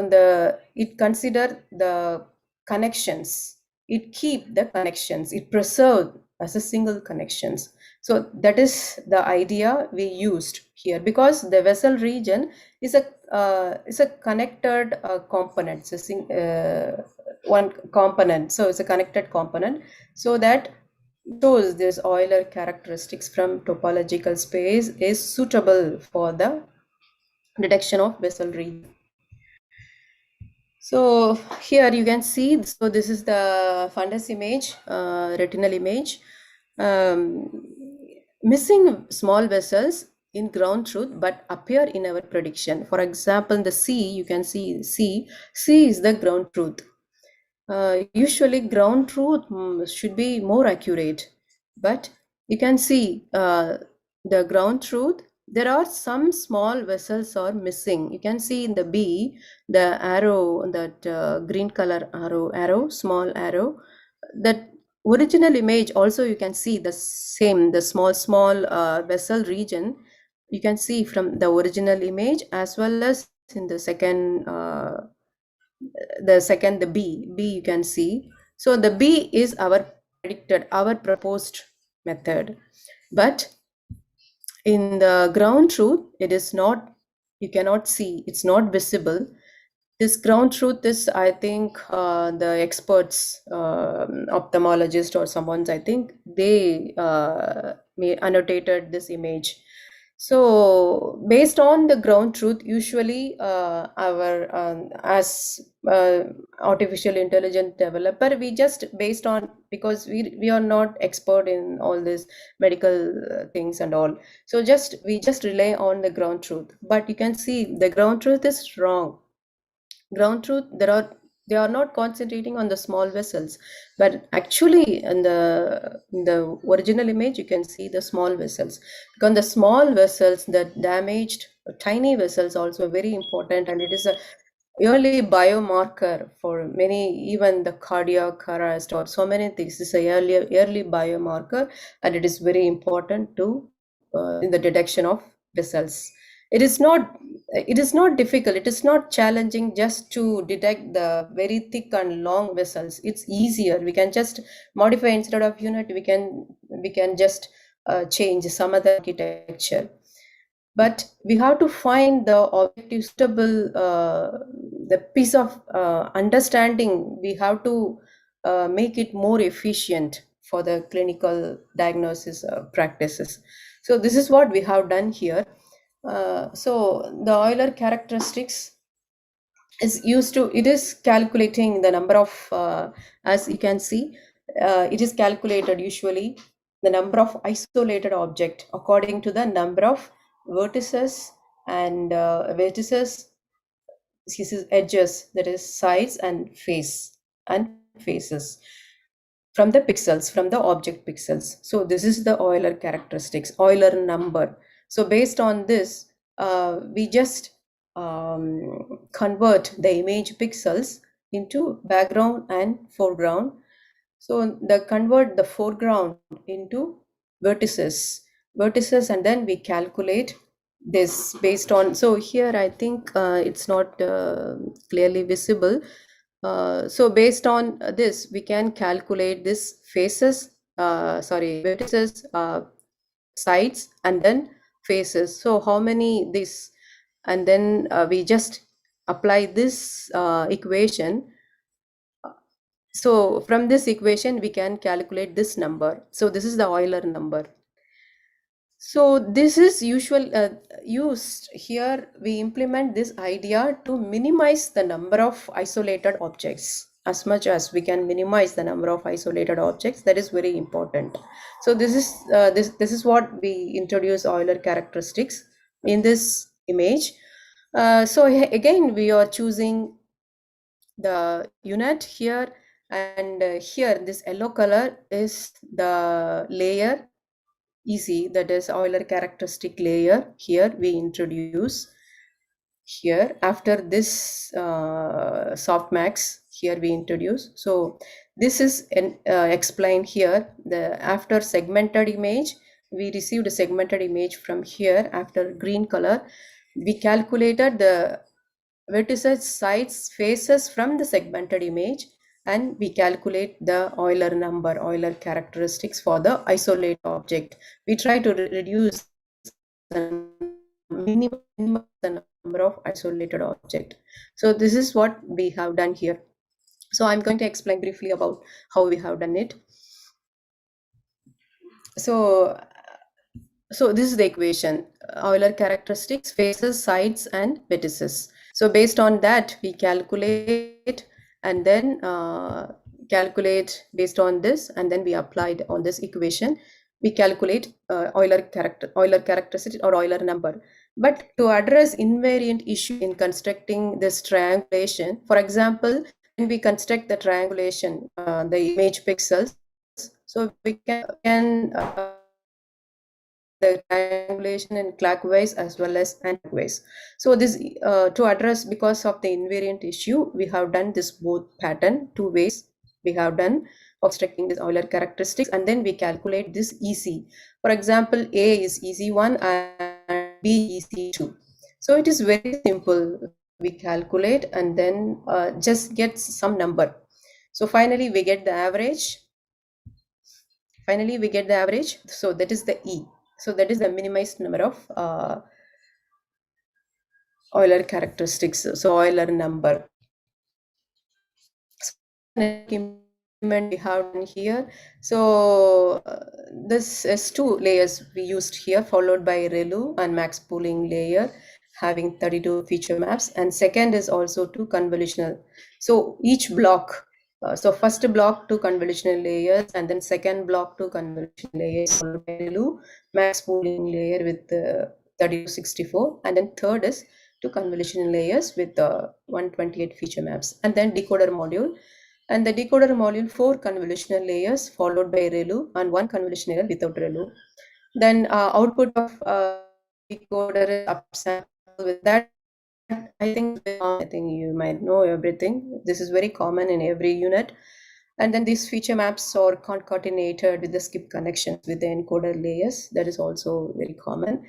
it consider the connections, it keep the connections, it preserve as a single connections. So that is the idea we used here, because the vessel region is a connected component. So one component, so it's a connected component, so that shows this Euler characteristics from topological space is suitable for the detection of vessel region. So here you can see, so this is the fundus image, retinal image. Missing small vessels in ground truth but appear in our prediction. For example, the C, you can see C is the ground truth. Usually ground truth should be more accurate, but you can see the ground truth, there are some small vessels are missing. You can see in the B, the arrow, that green color arrow, small arrow, that original image also you can see the same, the small vessel region you can see from the original image, as well as in the second the B you can see. So the B is our predicted, our proposed method, but in the ground truth it is not, you cannot see, it's not visible. This ground truth is, I think the experts, ophthalmologist or someone's, I think they annotated this image. So based on the ground truth, usually our as artificial intelligence developer, we just based on, because we are not expert in all these medical things and all, so we just rely on the ground truth. But you can see the ground truth is wrong. Ground truth, they are not concentrating on the small vessels, but actually in the original image you can see the small vessels, because the small vessels, that damaged tiny vessels also very important, and it is a early biomarker for many, even the cardiac arrest or so many things. It's a early biomarker, and it is very important to in the detection of vessels. It is not difficult, it is not challenging just to detect the very thick and long vessels. It's easier, we can just modify, instead of unit we can just change some other architecture. But we have to find the objective suitable, the piece of understanding. We have to make it more efficient for the clinical diagnosis practices. So this is what we have done here. So the Euler characteristics is used to, it is calculating the number of, as you can see, it is calculated usually the number of isolated object according to the number of vertices and edges, that is sides and faces from the pixels, from the object pixels. So this is the Euler characteristics, Euler number. So based on this, we just convert the image pixels into background and foreground. So convert the foreground into vertices, and then we calculate this based on. So here I think it's not clearly visible. So based on this, we can calculate this vertices, sides, and then faces. So how many this, and then we just apply this equation. So from this equation, we can calculate this number. So this is the Euler number. So this is used here. We implement this idea to minimize the number of isolated objects. As much as we can minimize the number of isolated objects, that is very important. So this is what we introduce Euler characteristics in this image. So again, we are choosing the unit here, and here this yellow color is the layer easy, that is Euler characteristic layer. Here we introduce here after this softmax. Here we introduce. So this is explained here. The after segmented image, we received a segmented image from here. After green color, we calculated the vertices, sides, faces from the segmented image, and we calculate the Euler number, Euler characteristics for the isolated object. We try to reduce the minimum the number of isolated object. So this is what we have done here. So I'm going to explain briefly about how we have done it. So this is the equation, Euler characteristics, faces, sides, and vertices. So based on that, we calculate, and then calculate based on this, and then we applied on this equation. We calculate Euler characteristic or Euler number. But to address invariant issue in constructing this triangulation, for example, when we construct the triangulation, the image pixels, so we can the triangulation in clockwise as well as anti-clockwise. So this to address, because of the invariant issue, we have done this both pattern, two ways we have done of constructing this Euler characteristics, and then we calculate this EC. For example, A is EC1 and B EC2. So it is very simple. We calculate and then just get some number. So finally we get the average. So that is the E. So that is the minimized number of Euler characteristics. So Euler number. Implement we have done here. So this is two layers we used here, followed by ReLU and max pooling layer having 32 feature maps, and second is also two convolutional. So each block. So first block two convolutional layers, and then second block two convolutional layers, followed by ReLU max pooling layer with 3264, and then third is two convolutional layers with 128 feature maps, and then decoder module. And the decoder module 4 convolutional layers followed by ReLU and 1 convolutional layer without ReLU. Then output of decoder is upsample. With that, I think you might know everything. This is very common in every unit. And then these feature maps are concatenated with the skip connections with the encoder layers. That is also very common.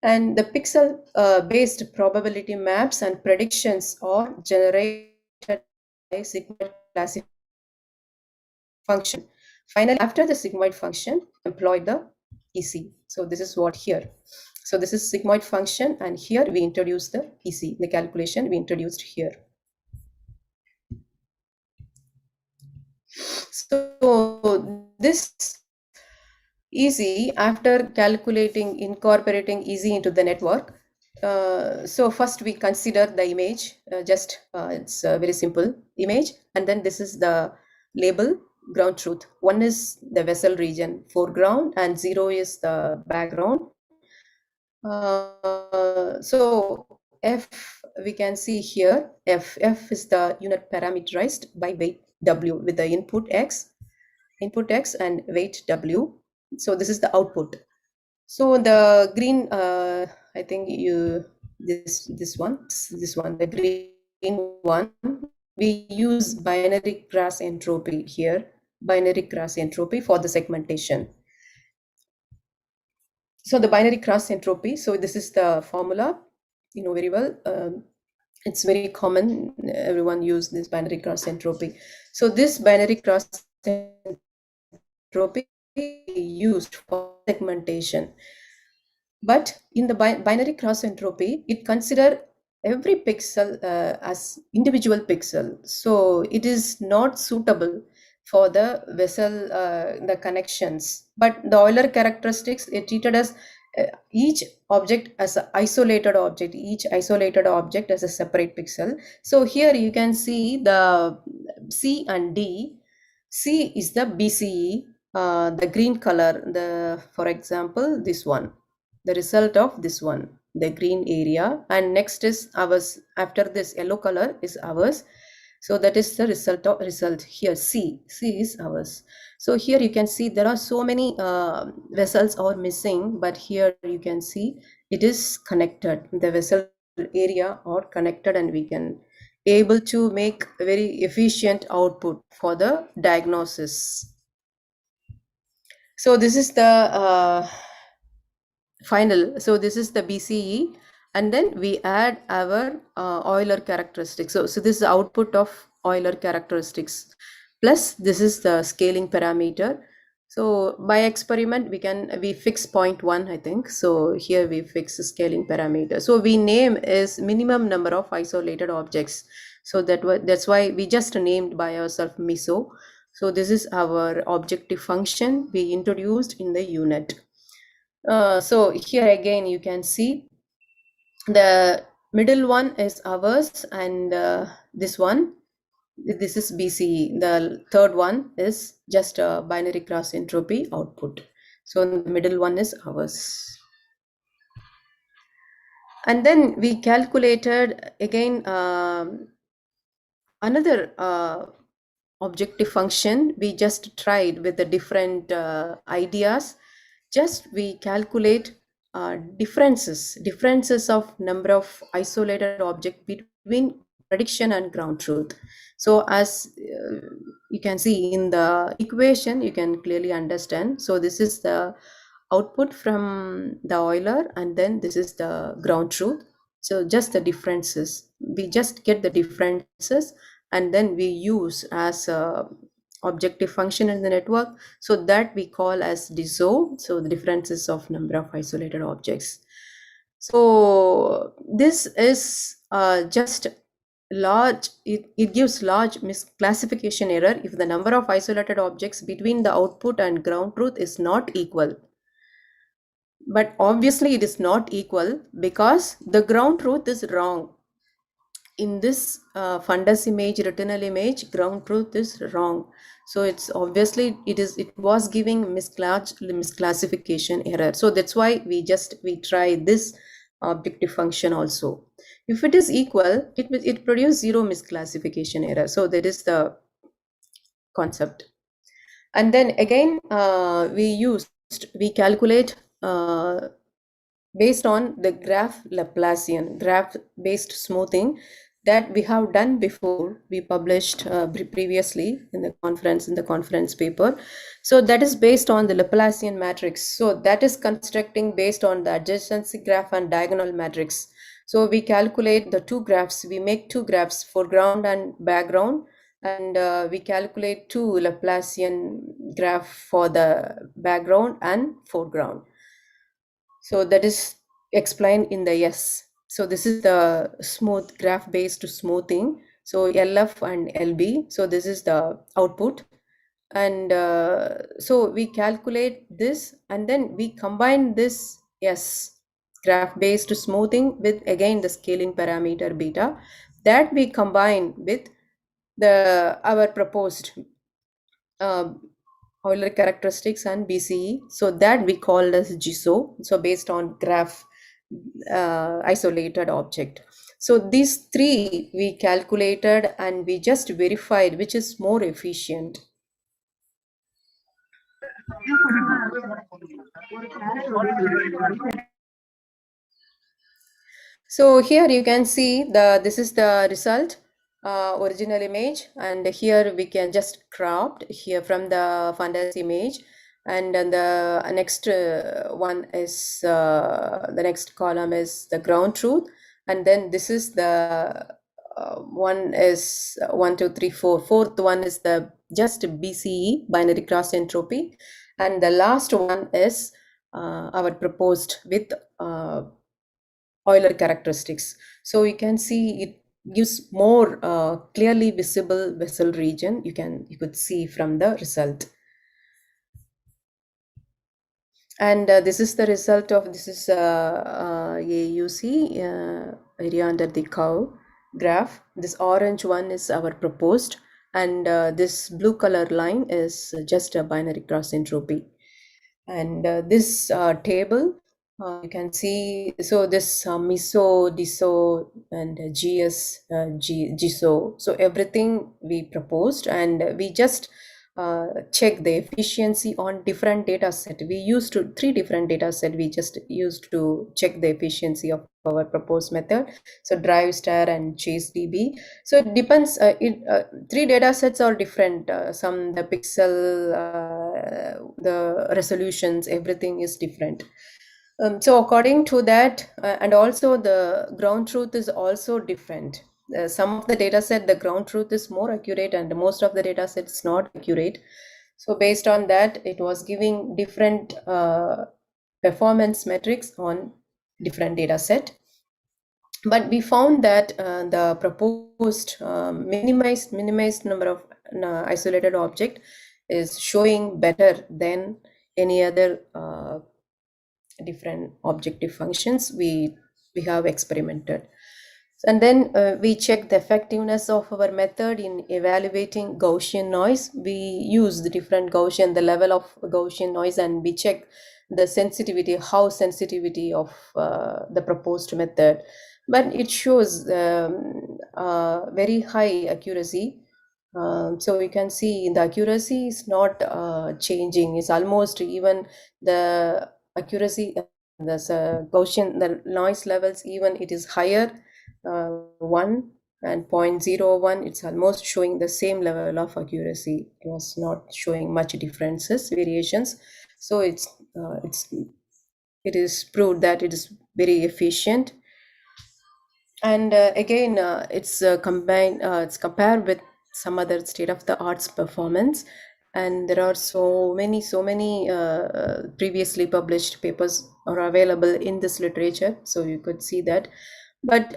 And the pixel based probability maps and predictions are generated by sigmoid classification function. Finally, after the sigmoid function, employ the EC. So this is what here. So this is sigmoid function, and here we introduce the EC, the calculation we introduced here. So this EC, after calculating, incorporating EC into the network, so first we consider the image, it's a very simple image, and then this is the label ground truth. One is the vessel region foreground and 0 is the background. So F, we can see here, F is the unit parameterized by weight W with the input X and weight W. So this is the output. So the green, I think this one, the green one, we use binary cross entropy here, binary cross entropy for the segmentation. So the binary cross entropy. So this is the formula, you know very well. It's very common. Everyone use this binary cross entropy. So this binary cross entropy used for segmentation. But in the binary cross entropy, it consider every pixel as individual pixel. So it is not suitable for the vessel, the connections. But the Euler characteristics, it treated as each object as an isolated object, each isolated object as a separate pixel. So here you can see the C and D. C is the BCE, the green color, for example, this one, the result of this one, the green area, and next is ours. After this yellow color is ours. So that is the result here. C is ours. So here you can see there are so many vessels are missing, but here you can see it is connected. The vessel area are connected, and we can able to make a very efficient output for the diagnosis. So this is the final. So this is the BCE, and then we add our Euler characteristics. So this is the output of Euler characteristics, plus this is the scaling parameter. So by experiment we fix 0.1, I think. So here we fix the scaling parameter. So we name is minimum number of isolated objects. So that's why we just named by ourselves MISO. So this is our objective function we introduced in the unit. So here again you can see the middle one is ours, and this one, this is BCE. The third one is just a binary cross entropy output. So the middle one is ours. And then we calculated again another objective function. We just tried with the different ideas. Just we calculate differences of number of isolated object between prediction and ground truth. So as you can see in the equation, you can clearly understand. So this is the output from the Euler, and then this is the ground truth. So just the differences, we just get the differences, and then we use as a objective function in the network. So that we call as DISO. So the differences of number of isolated objects. So this is just large, it gives large misclassification error if the number of isolated objects between the output and ground truth is not equal. But obviously it is not equal because the ground truth is wrong. In this fundus image, retinal image, ground truth is wrong. So it's obviously it was giving misclassification error. So that's why we try this objective function also. If it is equal, it produces zero misclassification error. So that is the concept. And then again we calculate based on the graph Laplacian, graph based smoothing that we have done before. We published previously in the conference paper. So that is based on the Laplacian matrix. So that is constructing based on the adjacency graph and diagonal matrix. So we calculate the two graphs. We make two graphs, foreground and background, and we calculate two Laplacian graph for the background and foreground. So that is explained in the S. So this is the smooth graph based smoothing. So LF and LB. So this is the output. And so we calculate this, and then we combine this S graph based smoothing with again the scaling parameter beta, that we combine with our proposed Euler characteristics and BCE. So that we call as GISO. So based on graph isolated object. So these three we calculated, and we just verified which is more efficient. So here you can see this is the result, original image, and here we can just cropped here from the fundus image, And then the next one is the next column is the ground truth, and then this is the one is 1 2 3 4. Fourth one is the just BCE, binary cross entropy, and the last one is our proposed with Euler characteristics. So you can see it gives more clearly visible vessel region. You could see from the result. And this is the result of this is AUC area under the curve graph. This orange one is our proposed, and this blue color line is just a binary cross entropy. And this table you can see, so this MISO, DISO, and GISO, so everything we proposed, and we just check the efficiency on different data set. We used to 3 different data set we just used to check the efficiency of our proposed method. So drive star and chase db. So it depends, 3 data sets are different, some the pixel, the resolutions, everything is different. So according to that, and also the ground truth is also different. Some of the data set, the ground truth is more accurate, and most of the data set is not accurate. So based on that, it was giving different performance metrics on different data set. But we found that the proposed minimized number of isolated object is showing better than any other different objective functions we have experimented. And then we check the effectiveness of our method in evaluating Gaussian noise. We use the different Gaussian, the level of Gaussian noise, and we check the sensitivity, how sensitivity of the proposed method. But it shows very high accuracy. So we can see the accuracy is not changing. It's almost even the accuracy, the Gaussian, the noise levels, even it is higher, 1 and 0.01. It's almost showing the same level of accuracy. It was not showing much differences, variations. So it is proved that it is very efficient. And again, it's combined. It's compared with some other state-of-the-arts performance, and there are so many previously published papers are available in this literature, so you could see that. But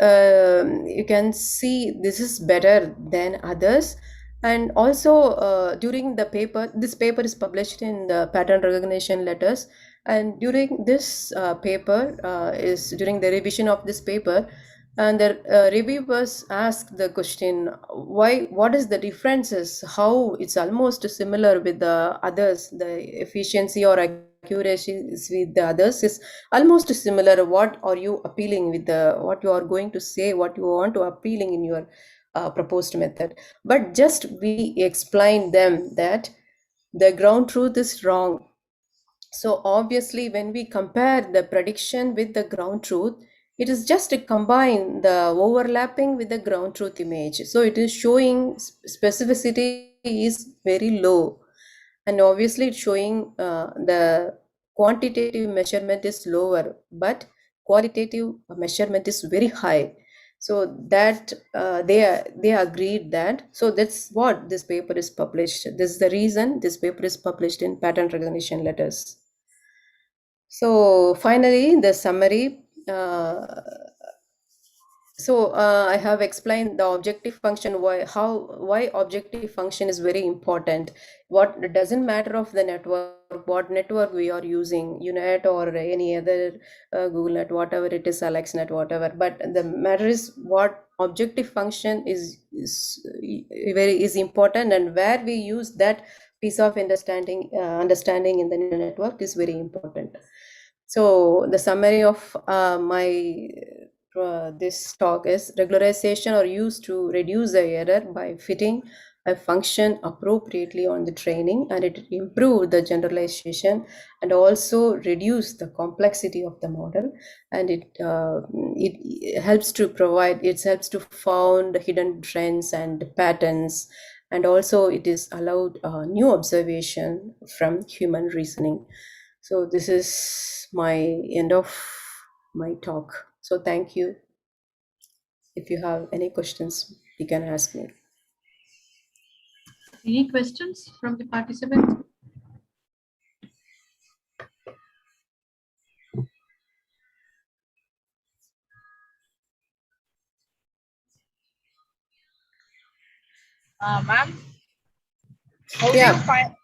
you can see this is better than others. And also during the paper, this paper is published in the pattern recognition letters, and during this paper is during the revision of this paper, and the reviewers asked the question, what is the differences, how it's almost similar with the others, the efficiency or accuracy with the others is almost similar. What are you appealing with the, what you are going to say, what you want to appealing in your proposed method? But just we explain them that the ground truth is wrong. So obviously when we compare the prediction with the ground truth, it is just to combine the overlapping with the ground truth image. So it is showing specificity is very low, and obviously it's showing the quantitative measurement is lower, but qualitative measurement is very high. So that they agreed that. So that's what this paper is published. This is the reason this paper is published in pattern recognition letters. So finally, the summary. So I have explained the objective function, why objective function is very important. What it doesn't matter of the network, what network we are using, UNET or any other Google Net, whatever it is, AlexNet, whatever. But the matter is what objective function is important, and where we use that piece of understanding in the network is very important. So the summary of my this talk is regularization are used to reduce the error by fitting a function appropriately on the training, and it improve the generalization and also reduce the complexity of the model, and it helps to provide, it helps to found hidden trends and patterns, and also it is allowed new observation from human reasoning. So this is my end of my talk. So thank you. If you have any questions, you can ask me. Any questions from the participants? Ma'am, how do Yeah. you find?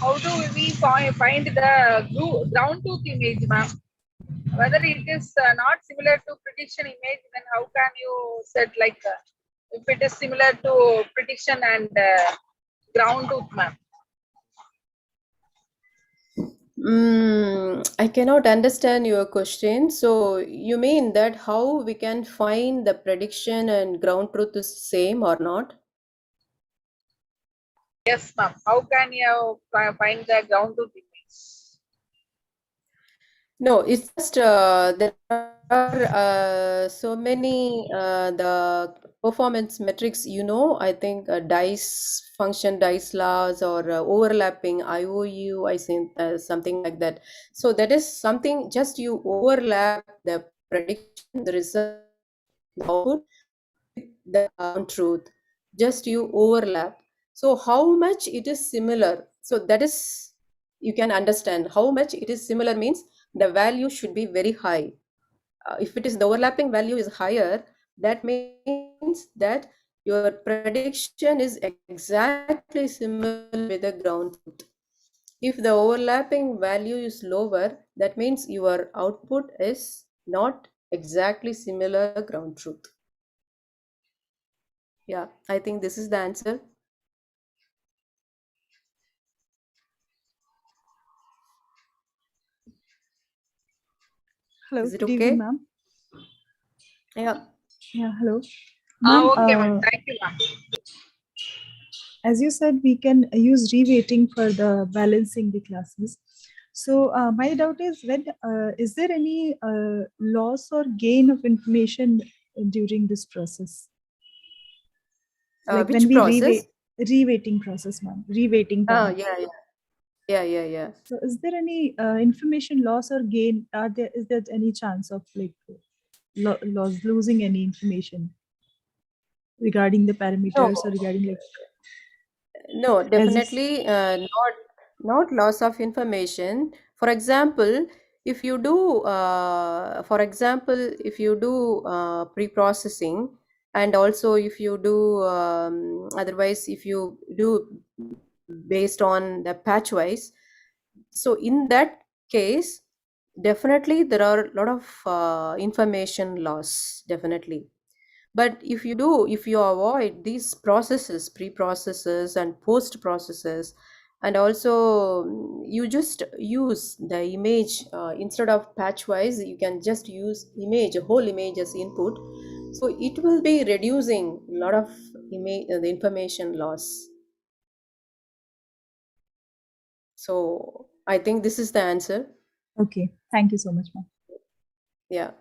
How do we find the ground truth image, ma'am? Whether it is not similar to prediction image, then how can you set like if it is similar to prediction and ground truth, ma'am? I cannot understand your question. So you mean that how we can find the prediction and ground truth is same or not? Yes, ma'am. How can you find the ground truth image? No, it's just there are so many the performance metrics, I think dice function, dice laws, or overlapping IOU, I think something like that. So that is something just you overlap the prediction, the result, the output with the truth. Just you overlap. So how much it is similar? So that is you can understand how much it is similar means the value should be very high. If it is the overlapping value is higher, that means that your prediction is exactly similar with the ground truth. If the overlapping value is lower, that means your output is not exactly similar ground truth. Yeah, I think this is the answer. Hello, Is it good evening, okay? ma'am. Yeah. Yeah, hello. Ma'am, Okay, ma'am. Thank you, ma'am. as you said, we can use reweighting for the balancing the classes. So my doubt is when is there any loss or gain of information during this process? Like when Which we process? reweighting process, ma'am, reweighting Oh, time. yeah. So is there any information loss or gain? Is there any chance of like losing any information regarding the No, parameters or regarding like no, as is definitely not loss of information. For example, if you do pre-processing, and also if you do otherwise if you do based on the patchwise, so in that case, definitely there are a lot of information loss, definitely. But if you avoid these processes, pre-processes and post-processes, and also you just use the image instead of patchwise, you can just use image, a whole image as input. So it will be reducing a lot of the information loss. So I think this is the answer. okay. Thank you so much, ma'am. Yeah.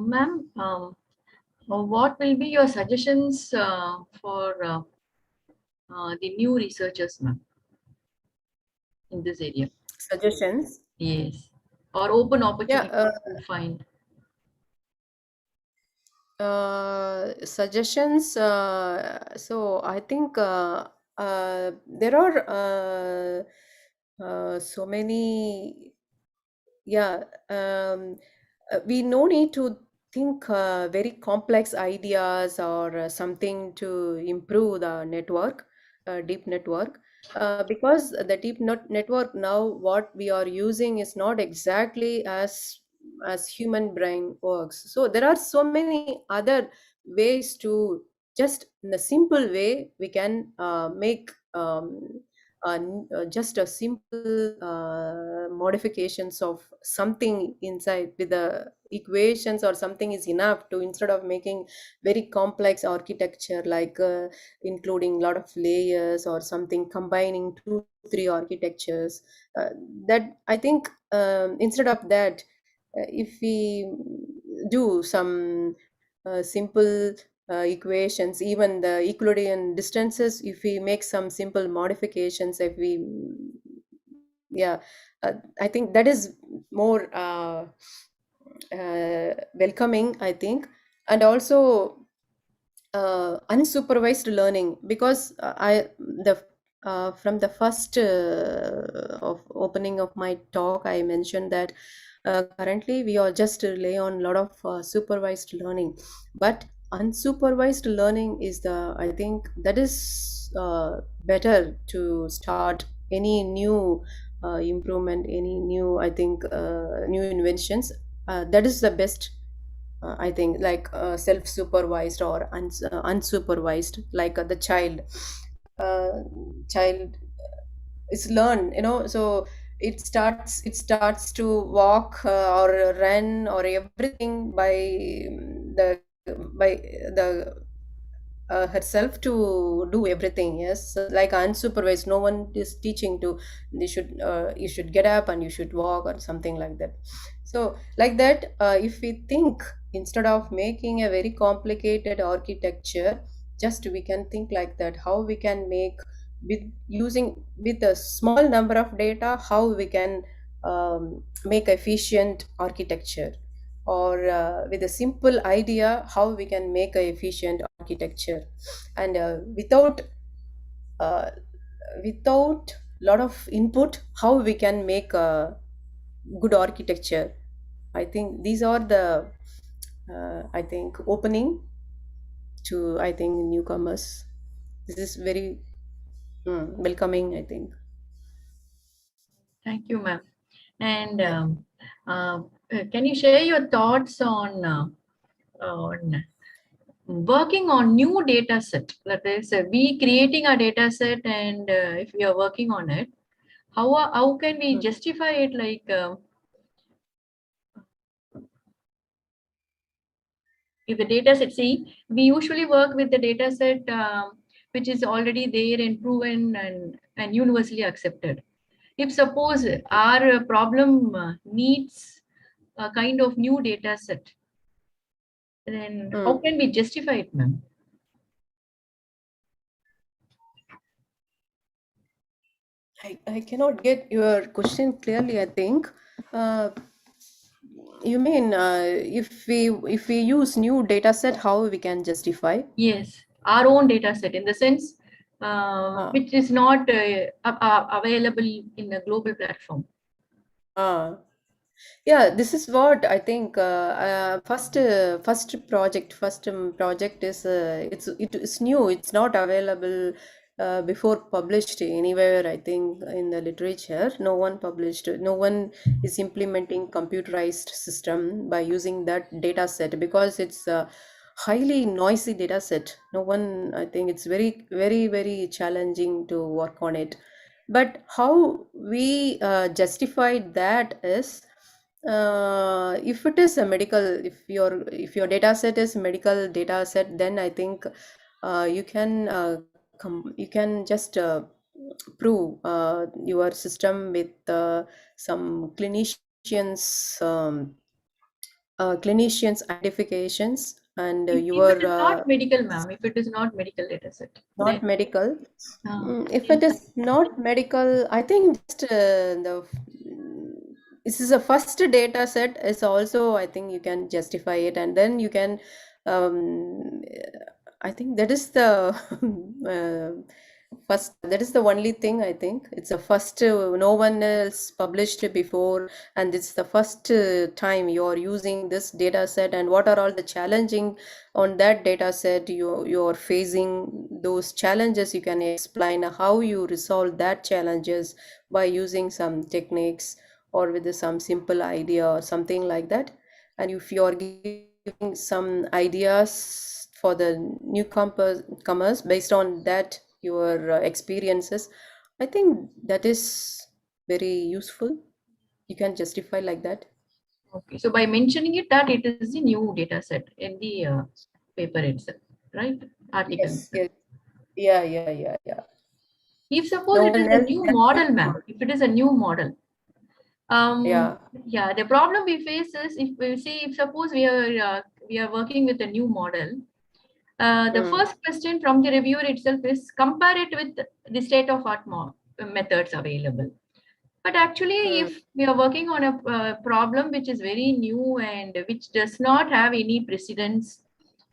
Ma'am, what will be your suggestions for the new researchers, ma'am, in this area? Suggestions. Yes, or open Yeah. opportunities to find. Suggestions. So I think there are so many. Yeah, we no need to think very complex ideas or something to improve the network, deep network. Because the network now what we are using is not exactly as human brain works. So there are so many other ways to just in a simple way we can make just a simple modifications of something inside with the equations or something is enough to, instead of making very complex architecture like including a lot of layers or something, combining 2 3 architectures, uh, that I think instead of that, if we do some simple equations, even the Euclidean distances, if we make some simple modifications, if we, yeah, I think that is more welcoming, I think. And also unsupervised learning, because I the from the first of opening of my talk, I mentioned that currently we are just rely on a lot of supervised learning, but unsupervised learning is the, I think that is better to start any new improvement, any new, I think new inventions. That is the best, I think, like self-supervised or unsupervised, like the uh, child is learn, so it starts to walk or run or everything by the by the herself to do everything. Yes, so like unsupervised, no one is teaching to, they should you should get up and you should walk or something like that. So like that, if we think, instead of making a very complicated architecture, just we can think like that, how we can make, with using with a small number of data, how we can make efficient architecture, or with a simple idea, how we can make a efficient architecture, and uh, without lot of input, how we can make a good architecture. I think these are the I think opening to, I think, newcomers. This is very welcoming, I think. Thank you, ma'am. And uh, can you share your thoughts on working on new data set? That is, we creating a data set, and if we are working on it, how can we justify it? Like, if the data set, see, we usually work with the data set which is already there and proven and universally accepted. If suppose our problem needs a kind of new data set, then how can we justify it, ma'am? I cannot get your question clearly, I think. Uh, you mean if we use new data set, how we can justify? Yes, our own data set, in the sense which is not available in a global platform. Ah, yeah, this is what I think. First project is it's new. It's not available before published anywhere. I think in the literature, no one published. No one is implementing computerized system by using that data set, because it's a highly noisy data set. No one. I think it's very very very challenging to work on it. But how we justified that is, if it is a medical, if your data set is medical data set, then I think you can just prove your system with some clinicians identifications, and If it your is not medical, ma'am, if it is not medical data set, then not medical. If in it is not medical, I think just this is a first data set is also, I think you can justify it, and then you can um, I think that is the first, that is the only thing. I think it's a first, no one else published before, and it's the first time you're using this data set, and what are all the challenging on that data set you're facing. Those challenges you can explain how you resolve that challenges by using some techniques or with some simple idea or something like that. And if you're giving some ideas for the newcomers comers based on that your experiences, I think that is very useful. You can justify like that. Okay, so by mentioning it, that it is the new data set in the paper itself, right? Article. Yes, yes. Yeah. If suppose No it is one a else new can model, speak ma'am, for it. if it is a new model, Yeah. yeah, the problem we face is if we see, if suppose we are working with a new model, the Mm. first question from the reviewer itself is compare it with the state of art methods available. But actually, Mm. if we are working on a problem which is very new and which does not have any precedence,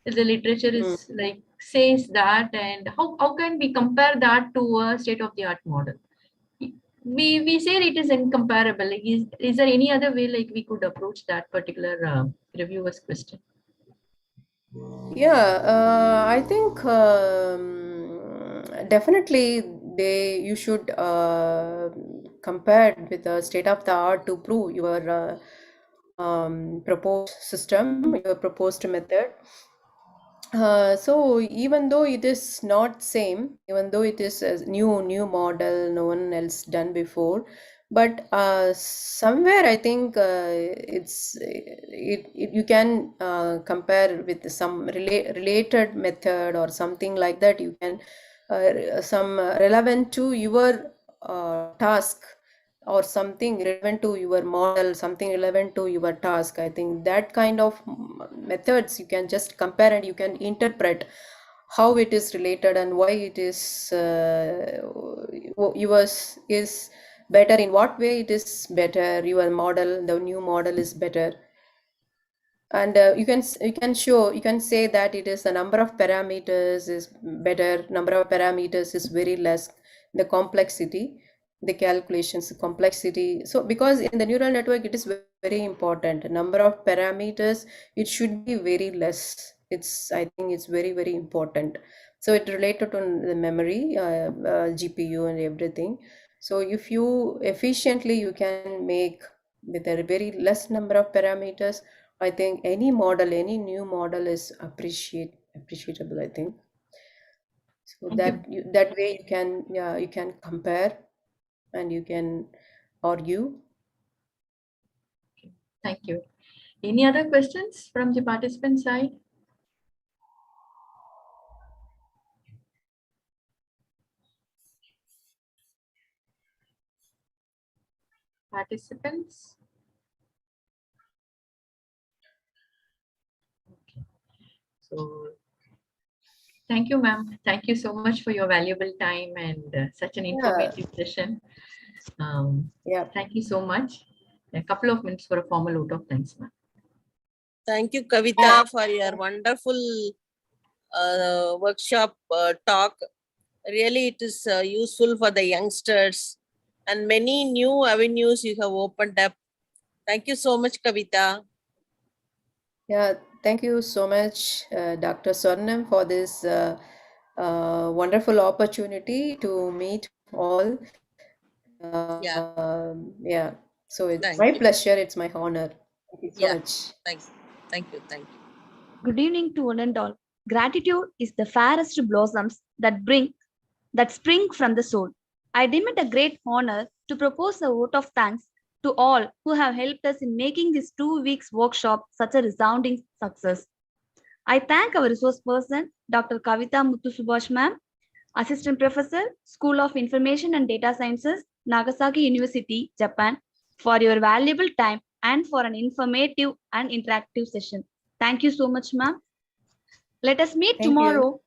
the literature Mm. is like says that, and how can we compare that to a state of the art model? We say it is incomparable. Like, is there any other way like we could approach that particular reviewer's question? Yeah, I think definitely you should compare with the state of the art to prove your proposed system, your proposed method. So even though it is not same, even though it is a new model, no one else done before, but somewhere I think you can compare with some related method or something like that. You can some relevant to your task or something relevant to your model, something relevant to your task. I think that kind of methods you can just compare and you can interpret how it is related and why it is yours is better, in what way it is better, your model, the new model is better. And you can say that it is the number of parameters is better, number of parameters is very less, the complexity, the calculations complexity. So because in the neural network it is very important, number of parameters, it should be very less. I think it's very important. So it related to the memory, GPU and everything. So if you efficiently you can make with a very less number of parameters, I think any model, any new model is appreciable, I think. So Thank you. that way you can compare and you can argue. Thank you. Any other questions from the participant side? Participants? Okay. So thank you, ma'am. Thank you so much for your valuable time and such an Yeah, informative session. yeah. Thank you so much. A couple of minutes for a formal vote of thanks, ma'am. Thank you, Kavita, for your wonderful workshop talk. Really, it is useful for the youngsters and many new avenues you have opened up. Thank you so much, Kavita. Yeah, thank you so much, Dr. Swarnam, for this wonderful opportunity to meet all. Yeah, Yeah, so it's thank my you. pleasure, it's my honor. Thank you so Yeah, much. thank you. Thank you. Thank you. Good evening to one and all. Gratitude is the fairest blossoms that spring from the soul. I deem it a great honor to propose a vote of thanks to all who have helped us in making this 2 weeks workshop such a resounding success. I thank our resource person, Dr. Kavita Muthusubash ma'am, Assistant Professor, School of Information and Data Sciences, Nagasaki University, Japan, for your valuable time and for an informative and interactive session. Thank you so much, ma'am. Let us meet Thank you. tomorrow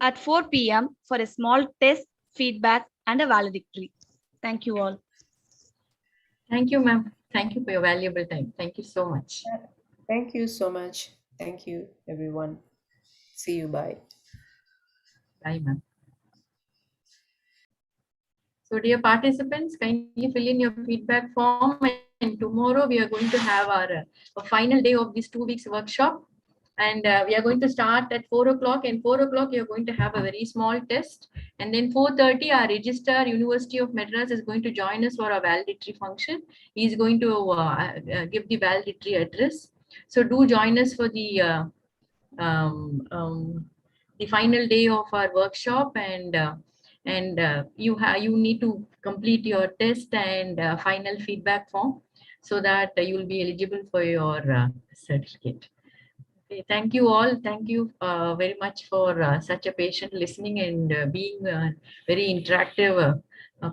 at 4 p.m. for a small test, feedback, and a valedictory. Thank you all. Thank you, ma'am. Thank you for your valuable time. Thank you so much. Thank you so much. Thank you, everyone. See you. Bye. Bye, ma'am. So dear participants, kindly fill in your feedback form, and tomorrow we are going to have our final day of this 2 weeks workshop. And we are going to start at 4 o'clock, and 4 o'clock you're going to have a very small test. And then 4:30, our registrar, University of Madras, is going to join us for a valedictory function. He's going to give the valedictory address. So do join us for the final day of our workshop. And and you need to complete your test and final feedback form so that you will be eligible for your certificate. Okay, thank you all. Thank you very much for such a patient listening and being very interactive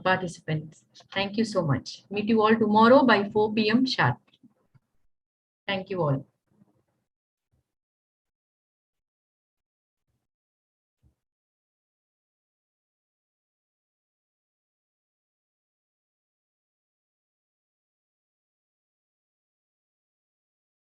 participants. Thank you so much. Meet you all tomorrow by 4 p.m. sharp. Thank you all.